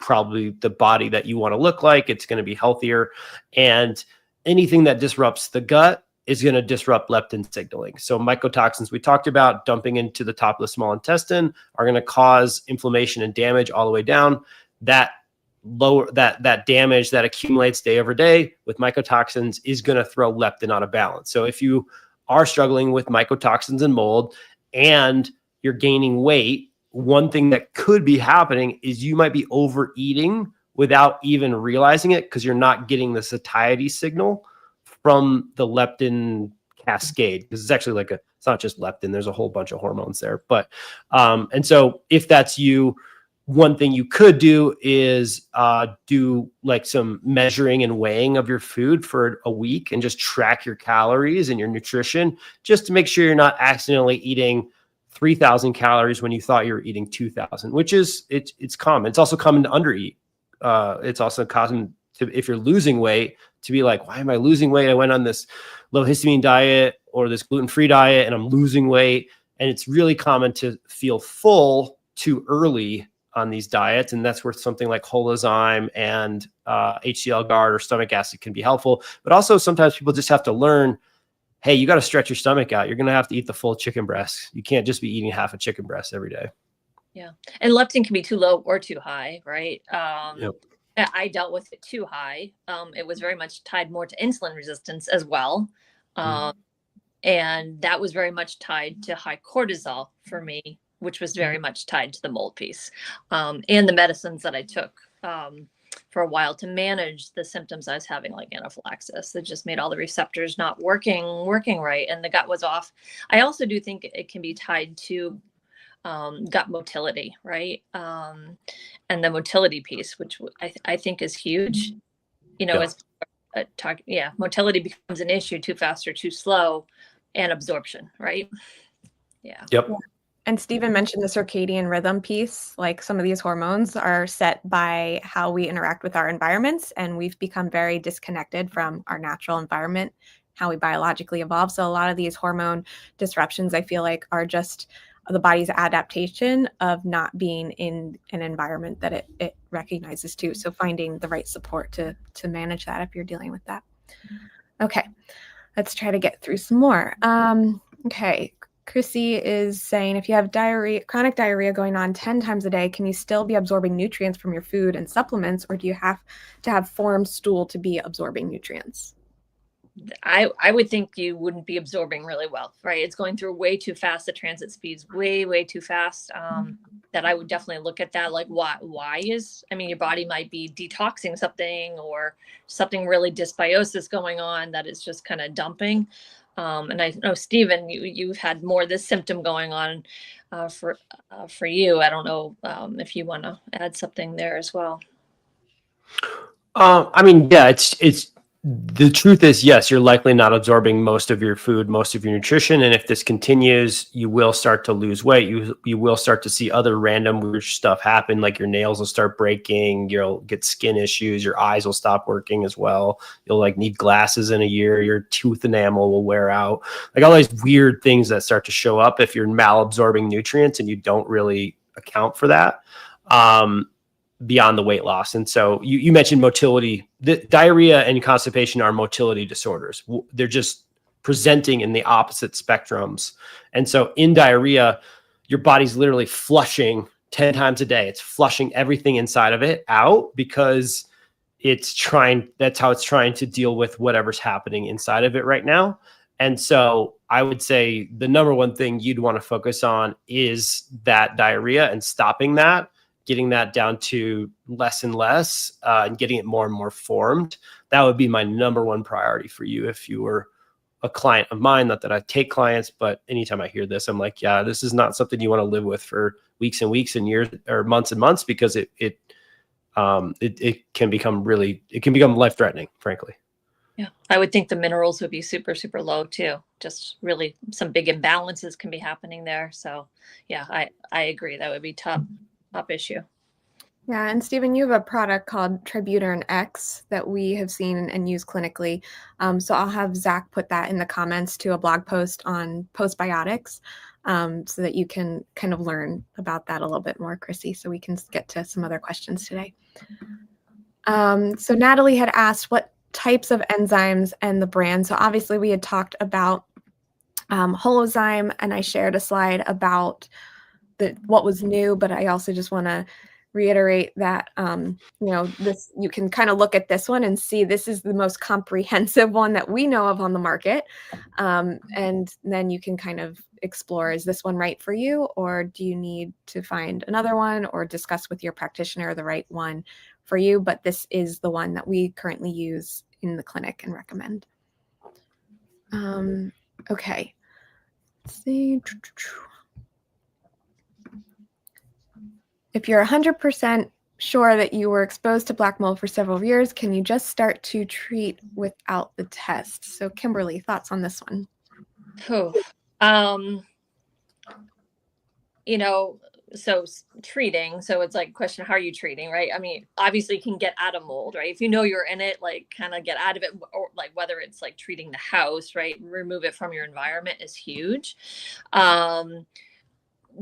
probably the body that you want to look like. It's going to be healthier. And anything that disrupts the gut is going to disrupt leptin signaling. So mycotoxins we talked about dumping into the top of the small intestine are going to cause inflammation and damage all the way down. That damage that accumulates day over day with mycotoxins is going to throw leptin out of balance. So if you are struggling with mycotoxins and mold and you're gaining weight, one thing that could be happening is you might be overeating without even realizing it because you're not getting the satiety signal from the leptin cascade, because it's actually it's not just leptin, there's a whole bunch of hormones there. But and so if that's you, one thing you could do is do like some measuring and weighing of your food for a week and just track your calories and your nutrition, just to make sure you're not accidentally eating 3,000 calories when you thought you were eating 2,000, which is it's common. It's also common to undereat. It's also common to, if you're losing weight, to be like, why am I losing weight? I went on this low histamine diet or this gluten-free diet and I'm losing weight. And it's really common to feel full too early on these diets. And that's where something like Holozyme and HCl guard or stomach acid can be helpful. But also sometimes people just have to learn, hey, you got to stretch your stomach out. You're going to have to eat the full chicken breast. You can't just be eating half a chicken breast every day. Yeah. And leptin can be too low or too high, right? Yep. I dealt with it too high. It was very much tied more to insulin resistance as well. And that was very much tied to high cortisol for me, which was very much tied to the mold piece, and the medicines that I took for a while to manage the symptoms I was having, like anaphylaxis. That just made all the receptors not working right, and the gut was off. I also do think it can be tied to gut motility, right? And the motility piece, which I think is huge. Motility becomes an issue, too fast or too slow, and absorption, right? Yeah. Yep. And Stephen mentioned the circadian rhythm piece. Like, some of these hormones are set by how we interact with our environments, and we've become very disconnected from our natural environment, how we biologically evolve. So a lot of these hormone disruptions, I feel like, are just the body's adaptation of not being in an environment that it recognizes too. So finding the right support to manage that if you're dealing with that. Okay, let's try to get through some more. Okay, Chrissy is saying, if you have chronic diarrhea going on 10 times a day, can you still be absorbing nutrients from your food and supplements, or do you have to have formed stool to be absorbing nutrients? I would think you wouldn't be absorbing really well, right? It's going through way too fast. The transit speed's way too fast. That I would definitely look at that. Like, your body might be detoxing something or something really dysbiosis going on that is just kind of dumping. And I know, Stephen, you've had more of this symptom going on for you. I don't know if you want to add something there as well. It's the truth is, yes, you're likely not absorbing most of your food, most of your nutrition. And if this continues, you will start to lose weight. You will start to see other random weird stuff happen, like your nails will start breaking, you'll get skin issues, your eyes will stop working as well. You'll need glasses in a year, your tooth enamel will wear out. Like all these weird things that start to show up if you're malabsorbing nutrients and you don't really account for that. Beyond the weight loss. And so you mentioned motility. The diarrhea and constipation are motility disorders. They're just presenting in the opposite spectrums. And so in diarrhea, your body's literally flushing 10 times a day. It's flushing everything inside of it out because that's how it's trying to deal with whatever's happening inside of it right now. And so I would say the number one thing you'd want to focus on is that diarrhea and stopping that, getting that down to less and less, and getting it more and more formed. That would be my number one priority for you if you were a client of mine. Not that I take clients, but anytime I hear this, I'm like, yeah, this is not something you want to live with for weeks and weeks and years or months and months, because it can become life-threatening, frankly. Yeah, I would think the minerals would be super, super low too. Just really some big imbalances can be happening there. So yeah, I agree. That would be top issue. Yeah, and Stephen, you have a product called Tributerin X that we have seen and use clinically. So I'll have Zach put that in the comments to a blog post on postbiotics. so that you can kind of learn about that a little bit more, Chrissy, so we can get to some other questions today. So Natalie had asked what types of enzymes and the brand. So obviously we had talked about Holozyme, and I shared a slide about what was new, but I also just want to reiterate that, this, you can kind of look at this one and see this is the most comprehensive one that we know of on the market. And then you can kind of explore, is this one right for you? Or do you need to find another one or discuss with your practitioner the right one for you? But this is the one that we currently use in the clinic and recommend. Okay. Let's see. If you're 100% sure that you were exposed to black mold for several years, can you just start to treat without the test? So Kimberly, thoughts on this one? So treating, so it's like question, how are you treating, right? I mean, obviously you can get out of mold, right? If you know you're in it, like kind of get out of it, or like whether it's like treating the house, right? Remove it from your environment is huge.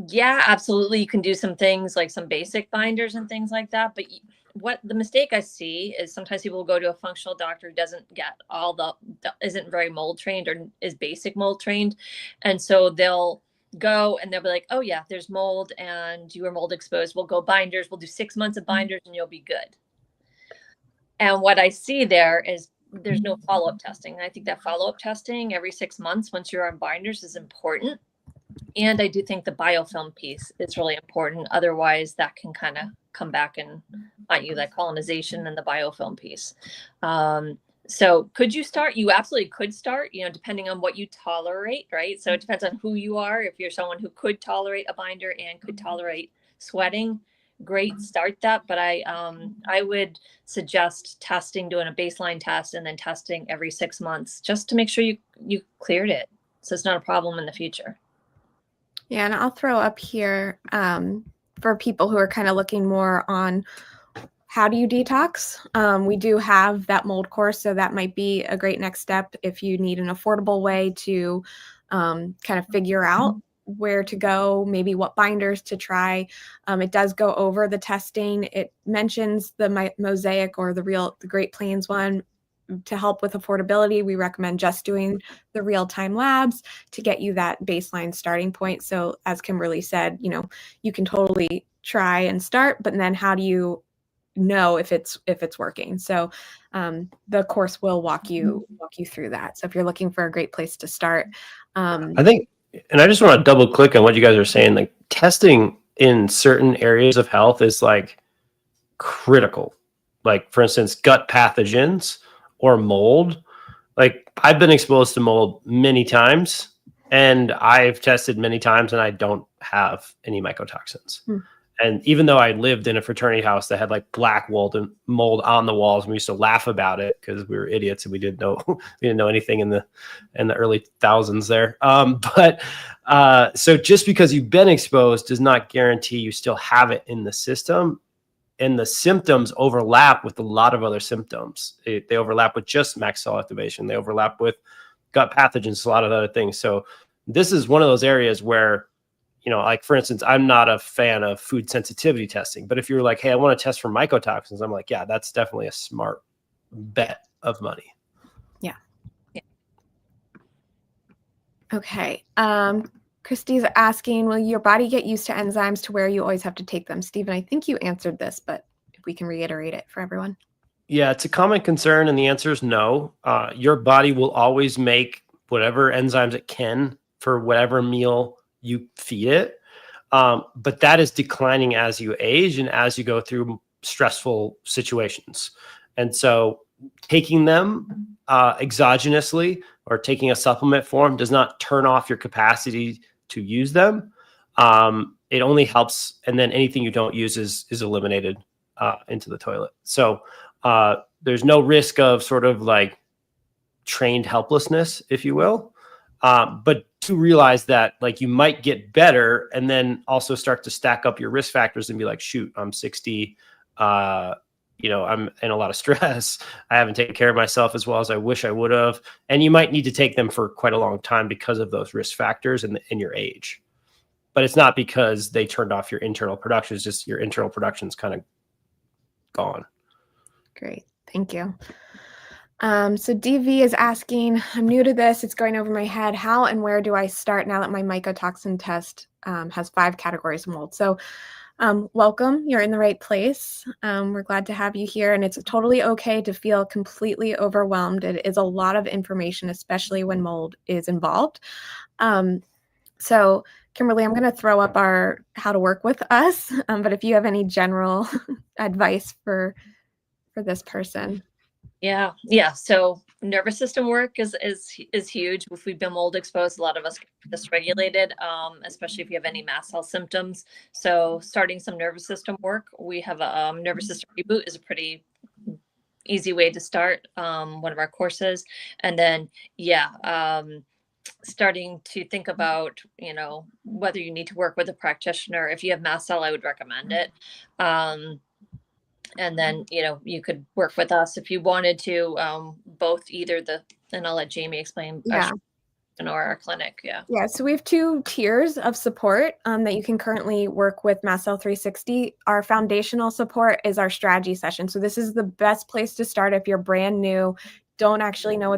Yeah, absolutely. You can do some things like some basic binders and things like that. But what the mistake I see is sometimes people will go to a functional doctor who doesn't get isn't very mold trained or is basic mold trained. And so they'll go and they'll be like, oh yeah, there's mold and you were mold exposed. We'll go binders. We'll do 6 months of binders and you'll be good. And what I see there is there's no follow-up testing. And I think that follow-up testing every 6 months once you're on binders is important. And I do think the biofilm piece is really important. Otherwise, that can kind of come back and bite you, like colonization and the biofilm piece. So could you start? You absolutely could start, depending on what you tolerate, right? So it depends on who you are. If you're someone who could tolerate a binder and could tolerate sweating, great, start that. But I would suggest doing a baseline test and then testing every 6 months just to make sure you cleared it. So it's not a problem in the future. Yeah, and I'll throw up here for people who are kind of looking more on how do you detox. We do have that mold course, so that might be a great next step if you need an affordable way to kind of figure out where to go, maybe what binders to try. It does go over the testing. It mentions the Mosaic or the Great Plains one. To help with affordability, we recommend just doing the real-time labs to get you that baseline starting point. So as Kimberly said, you can totally try and start, but then how do you know if it's working? So the course will walk you through that. So if you're looking for a great place to start, I think, and I just want to double click on what you guys are saying, like testing in certain areas of health is like critical. Like for instance, gut pathogens or mold. Like I've been exposed to mold many times and I've tested many times and I don't have any mycotoxins. And even though I lived in a fraternity house that had like black mold on the walls, and we used to laugh about it because we were idiots and we didn't know anything in the early thousands there. So just because you've been exposed does not guarantee you still have it in the system. And the symptoms overlap with a lot of other symptoms. They overlap with just Mast Cell activation. They overlap with gut pathogens, a lot of other things. So this is one of those areas where, like for instance, I'm not a fan of food sensitivity testing, but if you're like, hey, I want to test for mycotoxins, I'm like, yeah, that's definitely a smart bet of money. Yeah. Okay. Christy's asking, will your body get used to enzymes to where you always have to take them? Stephen, I think you answered this, but if we can reiterate it for everyone. Yeah, it's a common concern, and the answer is no. Your body will always make whatever enzymes it can for whatever meal you feed it. But that is declining as you age and as you go through stressful situations. And so taking them exogenously or taking a supplement form does not turn off your capacity to use them. It only helps, and then anything you don't use is eliminated into the toilet. So there's no risk of sort of like trained helplessness, if you will. But to realize that like you might get better and then also start to stack up your risk factors and be like, shoot, I'm 60. I'm in a lot of stress. I haven't taken care of myself as well as I wish I would have. And you might need to take them for quite a long time because of those risk factors and your age. But it's not because they turned off your internal production. It's just your internal production's kind of gone. Great. Thank you. So DV is asking, I'm new to this. It's going over my head. How and where do I start now that my mycotoxin test has 5 categories of mold? So welcome. You're in the right place. We're glad to have you here. And it's totally okay to feel completely overwhelmed. It is a lot of information, especially when mold is involved. So Kimberly, I'm going to throw up our how to work with us. But if you have any general advice for this person. Yeah. So nervous system work is huge. If we've been mold exposed, a lot of us get dysregulated, especially if you have any mast cell symptoms. So starting some nervous system work, we have a nervous system reboot is a pretty easy way to start one of our courses. And then, starting to think about, whether you need to work with a practitioner. If you have mast cell, I would recommend it. And then, you could work with us if you wanted to, both and I'll let Jamie explain, or our clinic. Yeah. So we have 2 tiers of support that you can currently work with Mast Cell 360. Our foundational support is our strategy session. So this is the best place to start if you're brand new, don't actually know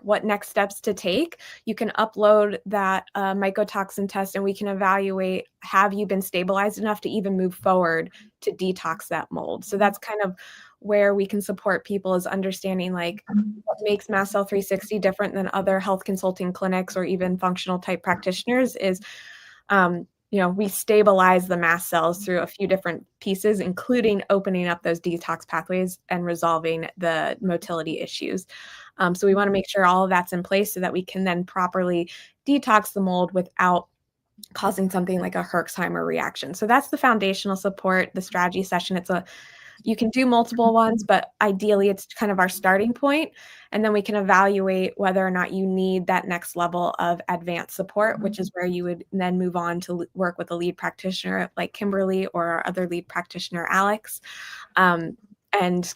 what next steps to take. You can upload that mycotoxin test and we can evaluate, have you been stabilized enough to even move forward to detox that mold? So that's kind of where we can support people, is understanding what makes Mast Cell 360 different than other health consulting clinics or even functional type practitioners is, we stabilize the mast cells through a few different pieces, including opening up those detox pathways and resolving the motility issues. So we want to make sure all of that's in place so that we can then properly detox the mold without causing something like a Herxheimer reaction. So that's the foundational support, the strategy session. You can do multiple ones, but ideally it's kind of our starting point. And then we can evaluate whether or not you need that next level of advanced support, which is where you would then move on to work with a lead practitioner like Kimberly or our other lead practitioner, Alex, and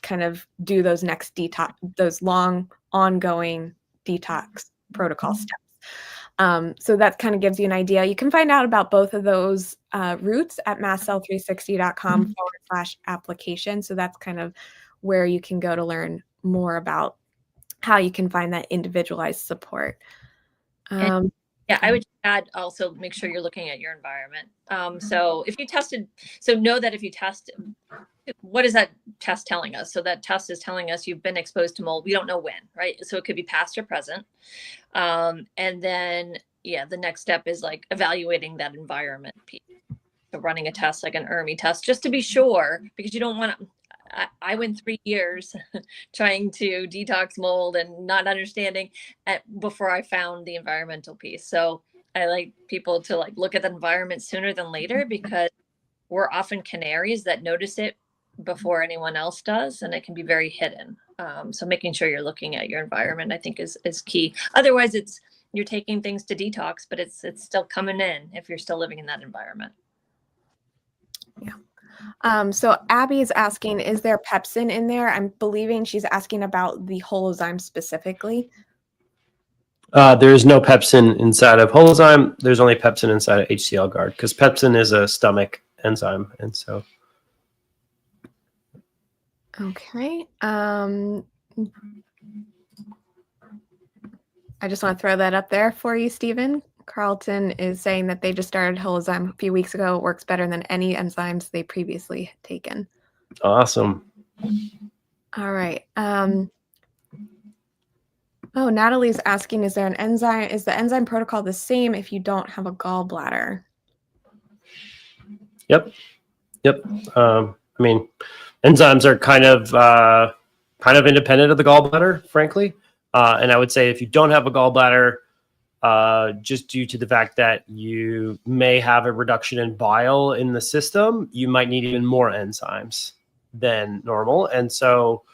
kind of do those next detox, those long ongoing detox protocol steps. So that kind of gives you an idea. You can find out about both of those routes at mastcell360.com/application. So that's kind of where you can go to learn more about how you can find that individualized support. I would add also make sure you're looking at your environment. So if you tested, know that if you test, what is that test telling us? So that test is telling us you've been exposed to mold. We don't know when, right? So it could be past or present. And then, the next step is evaluating that environment piece. So running a test like an ERMI test, just to be sure, because you don't want to. I went 3 years trying to detox mold and not understanding before I found the environmental piece. So I like people to look at the environment sooner than later, because we're often canaries that notice it before anyone else does, and it can be very hidden. So making sure you're looking at your environment, I think, is key. Otherwise, you're taking things to detox, but it's still coming in if you're still living in that environment. Yeah. So Abby is asking, is there pepsin in there? I'm believing she's asking about the Holozyme specifically. There is no pepsin inside of Holozyme. There's only pepsin inside of HCl Guard, because pepsin is a stomach enzyme, and so. Okay. I just want to throw that up there for you, Stephen. Carlton is saying that they just started Holozyme a few weeks ago. It works better than any enzymes they previously had taken. Awesome. All right. Natalie's asking, is the enzyme protocol the same if you don't have a gallbladder? Yep. Enzymes are kind of independent of the gallbladder, frankly. And I would say if you don't have a gallbladder, just due to the fact that you may have a reduction in bile in the system, you might need even more enzymes than normal. And so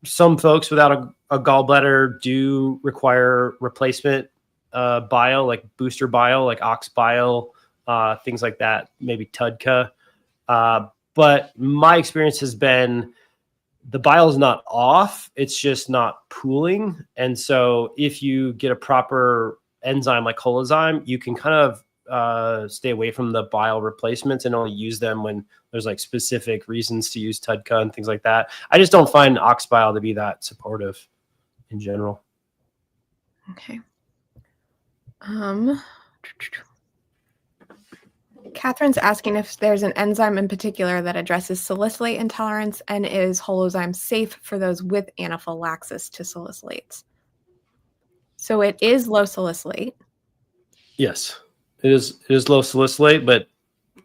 some folks without a gallbladder do require replacement bile, like booster bile, like ox bile, things like that, maybe TUDCA. But my experience has been the bile is not off, it's just not pooling. And so if you get a proper enzyme like Holozyme, you can kind of stay away from the bile replacements and only use them when there's like specific reasons to use TUDCA and things like that. I just don't find ox bile to be that supportive in general. Okay. Catherine's asking if there's an enzyme in particular that addresses salicylate intolerance, and is Holozyme safe for those with anaphylaxis to salicylates? So it is low salicylate. Yes, it is low salicylate, but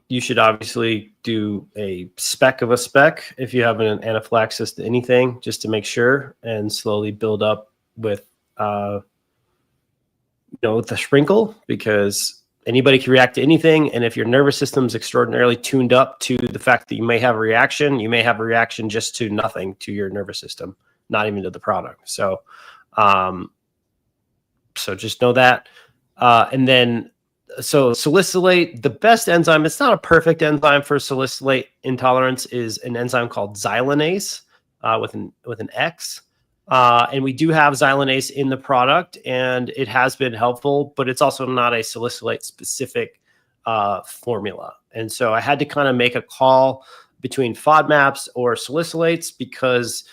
you should obviously do a speck of a speck if you have an anaphylaxis to anything, just to make sure, and slowly build up with with the sprinkle, because anybody can react to anything. And if your nervous system is extraordinarily tuned up to the fact that you may have a reaction, you may have a reaction just to nothing to your nervous system, not even to the product. So, so just know that. And then, so salicylate, the best enzyme, it's not a perfect enzyme for salicylate intolerance, is an enzyme called xylanase with an X. And we do have xylanase in the product, and it has been helpful, but it's also not a salicylate specific formula. And so I had to kind of make a call between FODMAPs or salicylates, because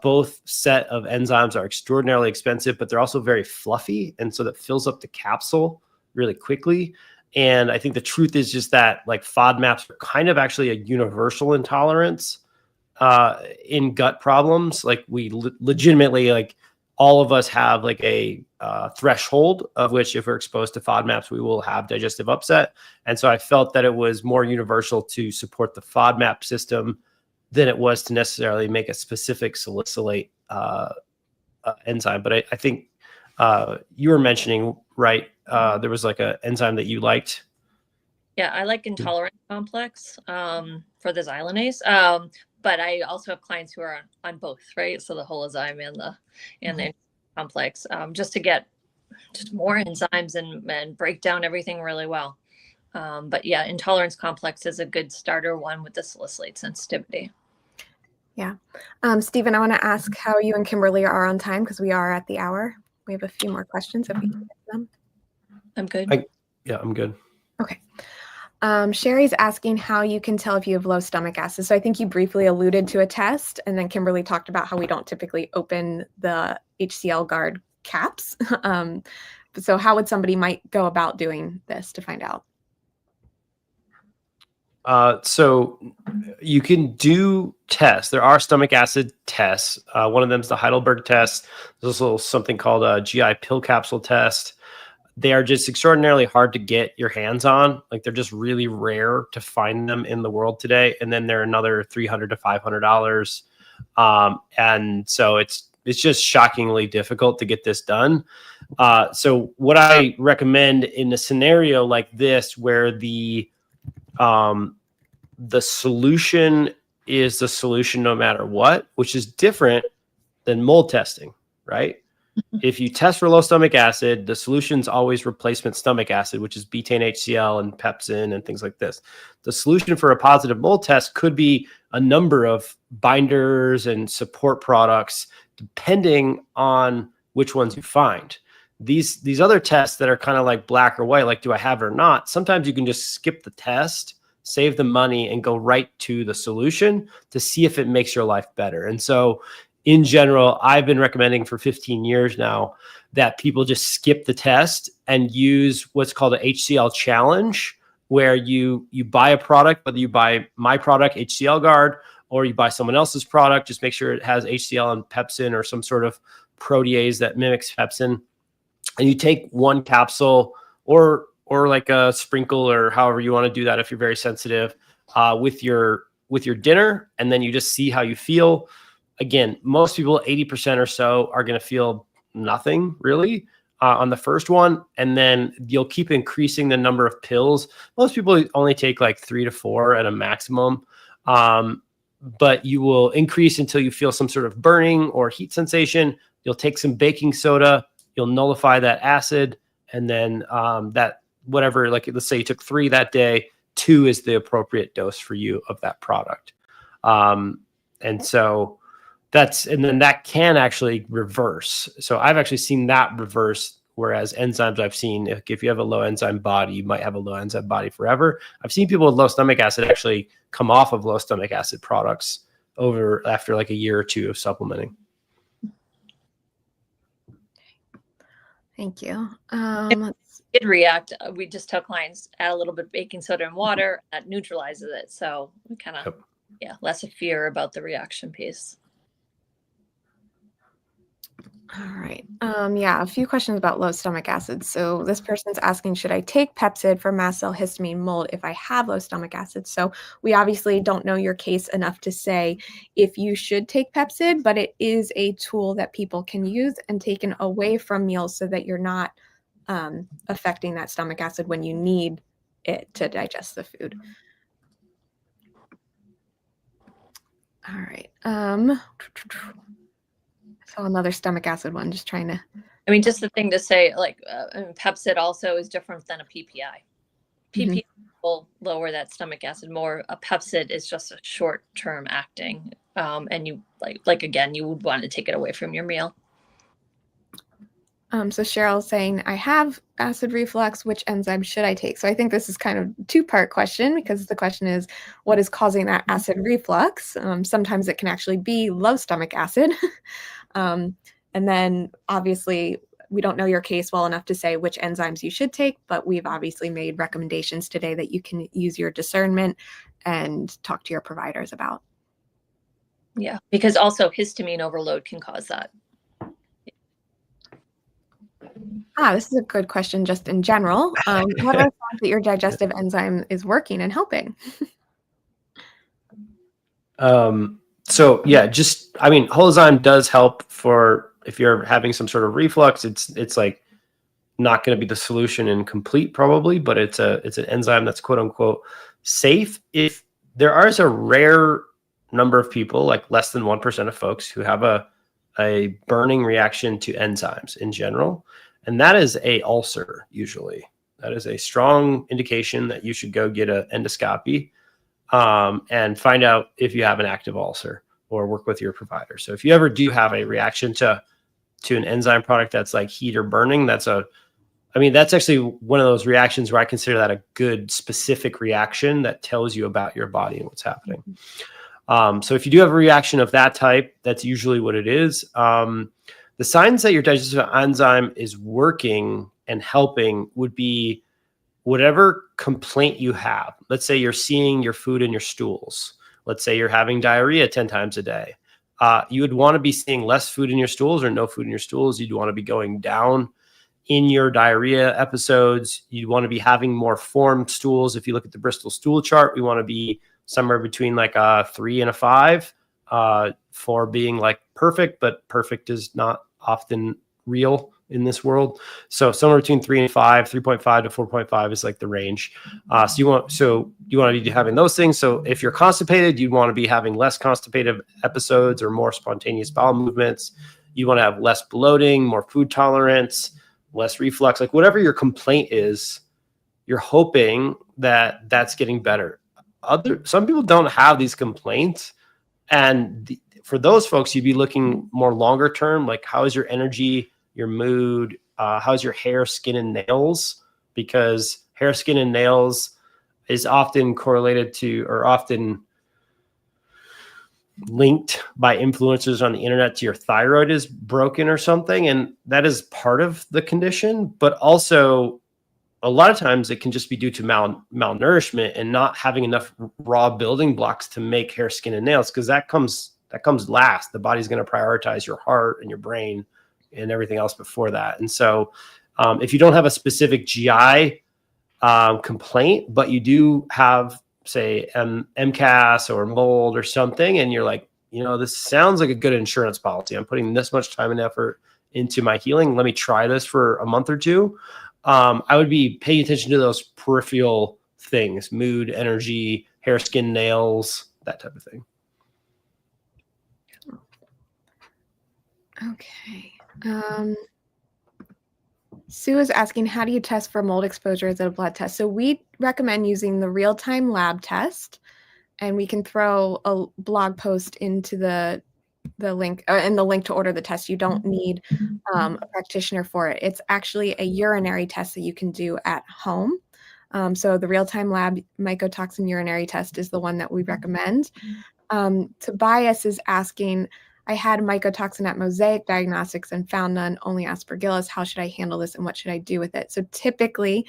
both set of enzymes are extraordinarily expensive, but they're also very fluffy. And so that fills up the capsule really quickly. And I think the truth is just that like FODMAPs are kind of actually a universal intolerance in gut problems. Like we legitimately, like all of us have like a threshold of which if we're exposed to FODMAPs, we will have digestive upset. And so I felt that it was more universal to support the FODMAP system than it was to necessarily make a specific salicylate enzyme. But I think you were mentioning, right, there was like an enzyme that you liked. Yeah, I like intolerance complex for the xylanase. But I also have clients who are on both, right? So the Holozyme and the complex, just to get just more enzymes and break down everything really well. But yeah, intolerance complex is a good starter one with the salicylate sensitivity. Yeah. Stephen, I want to ask how you and Kimberly are on time, because we are at the hour. We have a few more questions if we can get them. I'm good. Yeah, I'm good. Okay. Sherry's asking how you can tell if you have low stomach acid. So I think you briefly alluded to a test, and then Kimberly talked about how we don't typically open the HCl guard caps. So how would somebody might go about doing this to find out? So you can do tests. There are stomach acid tests. One of them is the Heidelberg test. There's also something called a GI pill capsule test. They are just extraordinarily hard to get your hands on. Like they're just really rare to find them in the world today. And then they're another $300 to $500. And so it's just shockingly difficult to get this done. So what I recommend in a scenario like this, where the solution is the solution no matter what, which is different than mold testing, right? If you test for low stomach acid, the solution's always replacement stomach acid, which is betaine HCl and pepsin and things like this. The solution for a positive mold test could be a number of binders and support products, depending on which ones you find. These other tests that are kind of like black or white, like do I have it or not? Sometimes you can just skip the test, save the money, and go right to the solution to see if it makes your life better. And so in general, I've been recommending for 15 years now that people just skip the test and use what's called a HCl challenge, where you buy a product, whether you buy my product, HCl Guard, or you buy someone else's product, just make sure it has HCl and pepsin or some sort of protease that mimics pepsin. And you take one capsule or like a sprinkle, or however you want to do that if you're very sensitive, with your dinner, and then you just see how you feel. Again, most people, 80% or so, are going to feel nothing really on the first one. And then you'll keep increasing the number of pills. Most people only take like 3 to 4 at a maximum. But you will increase until you feel some sort of burning or heat sensation. You'll take some baking soda, you'll nullify that acid. And then that whatever, like let's say you took 3 that day, 2 is the appropriate dose for you of that product. And so and then that can actually reverse. So I've actually seen that reverse Whereas enzymes I've seen, if you have a low enzyme body, you might have a low enzyme body forever. I've seen people with low stomach acid actually come off of low stomach acid products after like a year or two of supplementing. Thank you. It react. We just tell clients add a little bit of baking soda and water that neutralizes it. So we kind of, less of fear about the reaction piece. All right. Yeah, a few questions about low stomach acid. So this person's asking, should I take Pepcid for mast cell histamine mold if I have low stomach acid? So we obviously don't know your case enough to say if you should take Pepcid, but it is a tool that people can use and taken away from meals so that you're not affecting that stomach acid when you need it to digest the food. All right. So another stomach acid one, just trying to. I mean, just the thing to say, like Pepcid also is different than a PPI. PPI will lower that stomach acid more. A Pepcid is just a short-term acting, and you like again, you would want to take it away from your meal. So Cheryl's saying, I have acid reflux, which enzyme should I take? So I think this is kind of a two-part question, because the question is, what is causing that acid reflux? Sometimes it can actually be low stomach acid. And then obviously we don't know your case well enough to say which enzymes you should take, but we've obviously made recommendations today that you can use your discernment and talk to your providers about. Yeah, because also histamine overload can cause that. This is a good question just in general. What are signs that your digestive enzyme is working and helping? So yeah, Holozyme does help for if you're having some sort of reflux. It's like not going to be the solution in complete probably, but it's an enzyme that's quote unquote safe. If there is a rare number of people, like less than 1% of folks, who have a burning reaction to enzymes in general. And that is a ulcer, usually. That is a strong indication that you should go get an endoscopy and find out if you have an active ulcer, or work with your provider. So if you ever do have a reaction to an enzyme product that's like heat or burning, that's actually one of those reactions where I consider that a good specific reaction that tells you about your body and what's happening. So if you do have a reaction of that type, that's usually what it is. The signs that your digestive enzyme is working and helping would be whatever complaint you have. Let's say you're seeing your food in your stools. Let's say you're having diarrhea 10 times a day. You would want to be seeing less food in your stools or no food in your stools. You'd want to be going down in your diarrhea episodes. You'd want to be having more formed stools. If you look at the Bristol stool chart, we want to be somewhere between like a 3 and a 5 for being like perfect, but perfect is not often real in this world. So somewhere between 3 and 5, 3.5 to 4.5 is like the range. So you want to be having those things. So if you're constipated, you'd want to be having less constipative episodes or more spontaneous bowel movements. You want to have less bloating, more food tolerance, less reflux, like whatever your complaint is, you're hoping that that's getting better. Some people don't have these complaints. And for those folks, you'd be looking more longer term, like how is your energy, your mood, how's your hair, skin, and nails? Because hair, skin, and nails is often correlated to, or often linked by influencers on the internet to your thyroid is broken or something. And that is part of the condition, but also a lot of times it can just be due to malnourishment and not having enough raw building blocks to make hair, skin, and nails, because that comes last. The body's going to prioritize your heart and your brain and everything else before that. And so if you don't have a specific GI complaint, but you do have, say, MCAS or mold or something, and you're like, this sounds like a good insurance policy. I'm putting this much time and effort into my healing. Let me try this for a month or two. I would be paying attention to those peripheral things: mood, energy, hair, skin, nails, that type of thing. Okay. Sue is asking, how do you test for mold exposure as a blood test? So we recommend using the real-time lab test, and we can throw a blog post into the the link and the link to order the test. You don't need a practitioner for it. It's actually a urinary test that you can do at home. So the real-time lab mycotoxin urinary test is the one that we recommend. Tobias is asking, I had mycotoxin at Mosaic Diagnostics and found none, only Aspergillus. How should I handle this and what should I do with it? So typically,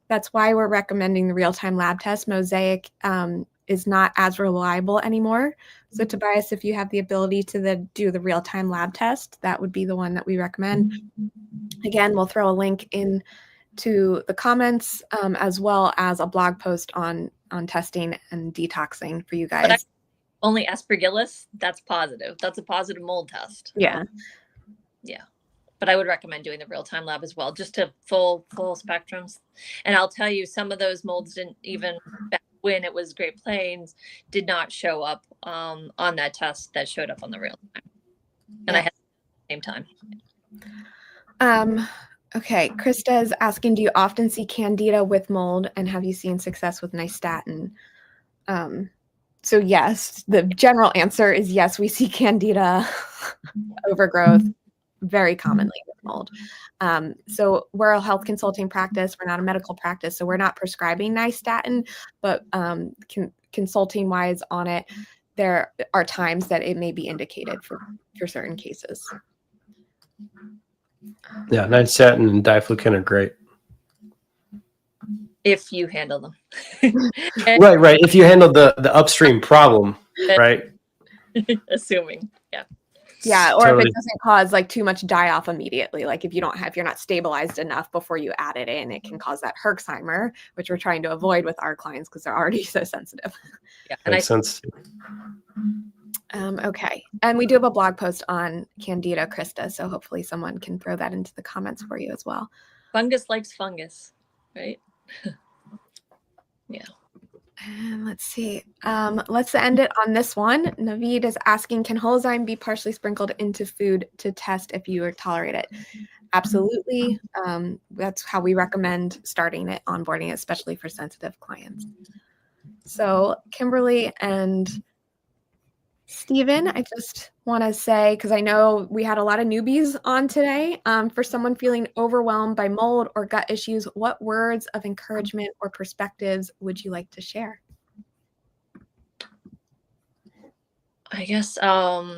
that's why we're recommending the real-time lab test. Mosaic is not as reliable anymore. So Tobias, if you have the ability to do the real-time lab test, that would be the one that we recommend. Again, we'll throw a link in to the comments as well as a blog post on testing and detoxing for you guys. Only Aspergillus, that's positive. That's a positive mold test. Yeah. Yeah. But I would recommend doing the real-time lab as well, just to full spectrums. And I'll tell you, some of those molds didn't even, back when it was Great Plains, did not show up on that test that showed up on the real time. And I had it at the same time. Okay, Krista is asking, do you often see candida with mold, and have you seen success with nystatin? So yes, the general answer is yes, we see candida overgrowth very commonly with mold. So we're a health consulting practice. We're not a medical practice, so we're not prescribing nystatin, but consulting wise on it, there are times that it may be indicated for certain cases. Yeah, nystatin and diflucan are great. If you handle them. Right. If you handle the upstream problem, right? Assuming, yeah. Yeah, or Totally. if it doesn't cause like too much die-off immediately, like if you're not stabilized enough before you add it in, it can cause that Herxheimer, which we're trying to avoid with our clients because they're already so sensitive. Yeah, Makes sense. Okay, and we do have a blog post on Candida, Krista, so hopefully someone can throw that into the comments for you as well. Fungus likes fungus, right? Yeah. And let's see. Let's end it on this one. Naveed is asking, can Holozyme be partially sprinkled into food to test if you tolerate it? Absolutely. That's how we recommend starting it, onboarding, especially for sensitive clients. So Kimberly and Stephen, I just want to say, because I know we had a lot of newbies on today, for someone feeling overwhelmed by mold or gut issues, what words of encouragement or perspectives would you like to share? I guess I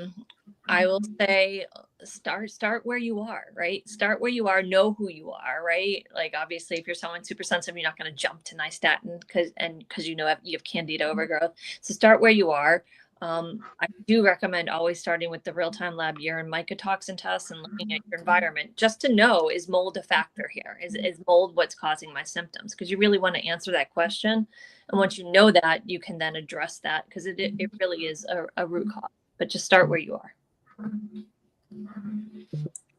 will say start where you are, right? Start where you are, know who you are, right? Like obviously if you're someone super sensitive, you're not going to jump to nystatin because you know you have candida overgrowth. So start where you are. I do recommend always starting with the real-time lab urine mycotoxin test and looking at your environment just to know, is mold a factor here? Is mold what's causing my symptoms? Because you really want to answer that question. And once you know that, you can then address that because it really is a root cause. But just start where you are.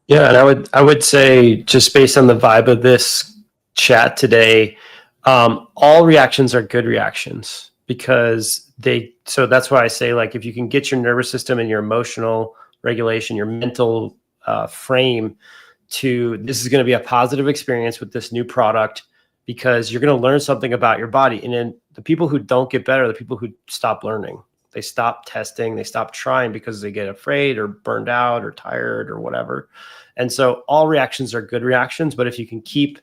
Yeah, and I would say, just based on the vibe of this chat today, all reactions are good reactions because so that's why I say, like, if you can get your nervous system and your emotional regulation, your mental frame to, this is going to be a positive experience with this new product, because you're going to learn something about your body. And then the people who don't get better are the people who stop learning. They stop testing, they stop trying because they get afraid or burned out or tired or whatever. And so all reactions are good reactions, but if you can keep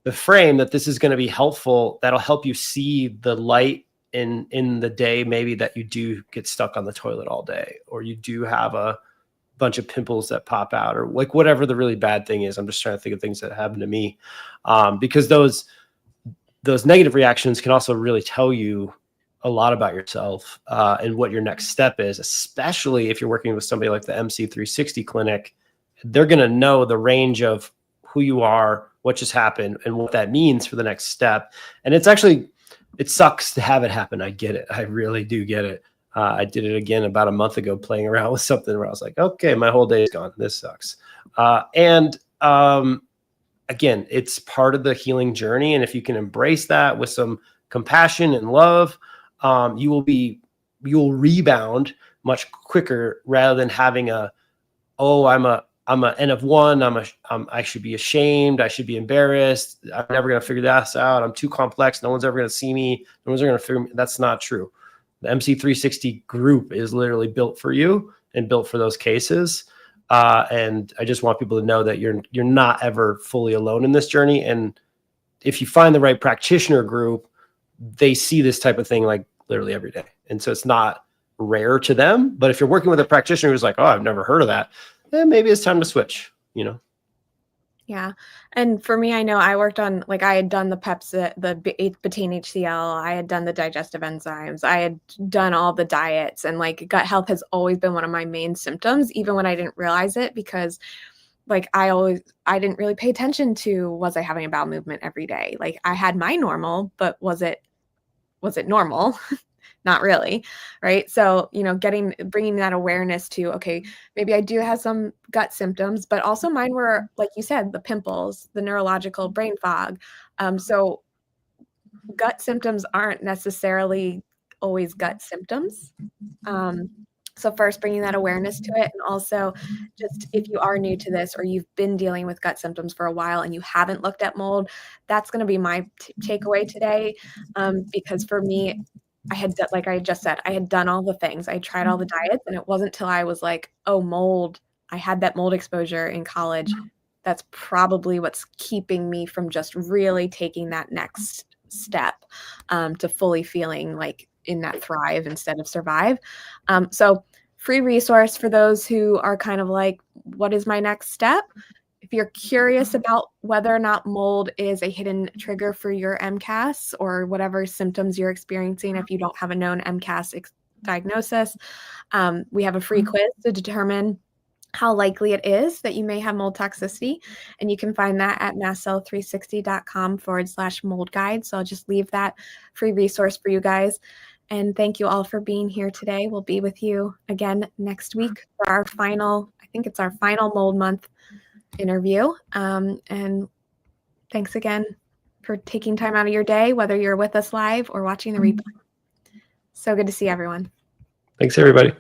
the frame that this is going to be helpful, that'll help you see the light in the day, maybe that you do get stuck on the toilet all day, or you do have a bunch of pimples that pop out, or like whatever the really bad thing is. I'm just trying to think of things that happened to me, because those negative reactions can also really tell you a lot about yourself and what your next step is, especially if you're working with somebody like the MC360 clinic. They're going to know the range of who you are, what just happened, and what that means for the next step. And it sucks to have it happen. I get it. I really do get it. I did it again about a month ago, playing around with something where I was like, okay, my whole day is gone. This sucks. Again, it's part of the healing journey. And if you can embrace that with some compassion and love, you'll rebound much quicker, rather than having I'm an N of one. I should be ashamed. I should be embarrassed. I'm never going to figure this out. I'm too complex. No one's ever going to see me. No one's ever going to figure me. That's not true. The MC360 group is literally built for you and built for those cases. And I just want people to know that you're not ever fully alone in this journey. And if you find the right practitioner group, they see this type of thing like literally every day. And so it's not rare to them. But if you're working with a practitioner who's like, oh, I've never heard of that, then maybe it's time to switch, you know? Yeah. And for me, I know I worked on, like, I had done the Pepsi, the betaine HCl, I had done the digestive enzymes, I had done all the diets, and like gut health has always been one of my main symptoms, even when I didn't realize it, because like I didn't really pay attention to, was I having a bowel movement every day? Like I had my normal, but was it normal? Not really, right? So, you know, bringing that awareness to, okay, maybe I do have some gut symptoms, but also mine were, like you said, the pimples, the neurological brain fog. So gut symptoms aren't necessarily always gut symptoms. So first, bringing that awareness to it. And also, just if you are new to this or you've been dealing with gut symptoms for a while and you haven't looked at mold, that's going to be my takeaway today. Because for me, like I just said, I had done all the things. I tried all the diets, and it wasn't till I was like, oh, mold. I had that mold exposure in college. That's probably what's keeping me from just really taking that next step to fully feeling like in that thrive instead of survive. So free resource for those who are kind of like, what is my next step? If you're curious about whether or not mold is a hidden trigger for your MCAS or whatever symptoms you're experiencing, if you don't have a known MCAS diagnosis, we have a free quiz to determine how likely it is that you may have mold toxicity. And you can find that at mastcell360.com/mold guide. So I'll just leave that free resource for you guys. And thank you all for being here today. We'll be with you again next week for our final, I think it's our final mold month interview. And thanks again for taking time out of your day, whether you're with us live or watching the replay. So good to see everyone. Thanks, everybody.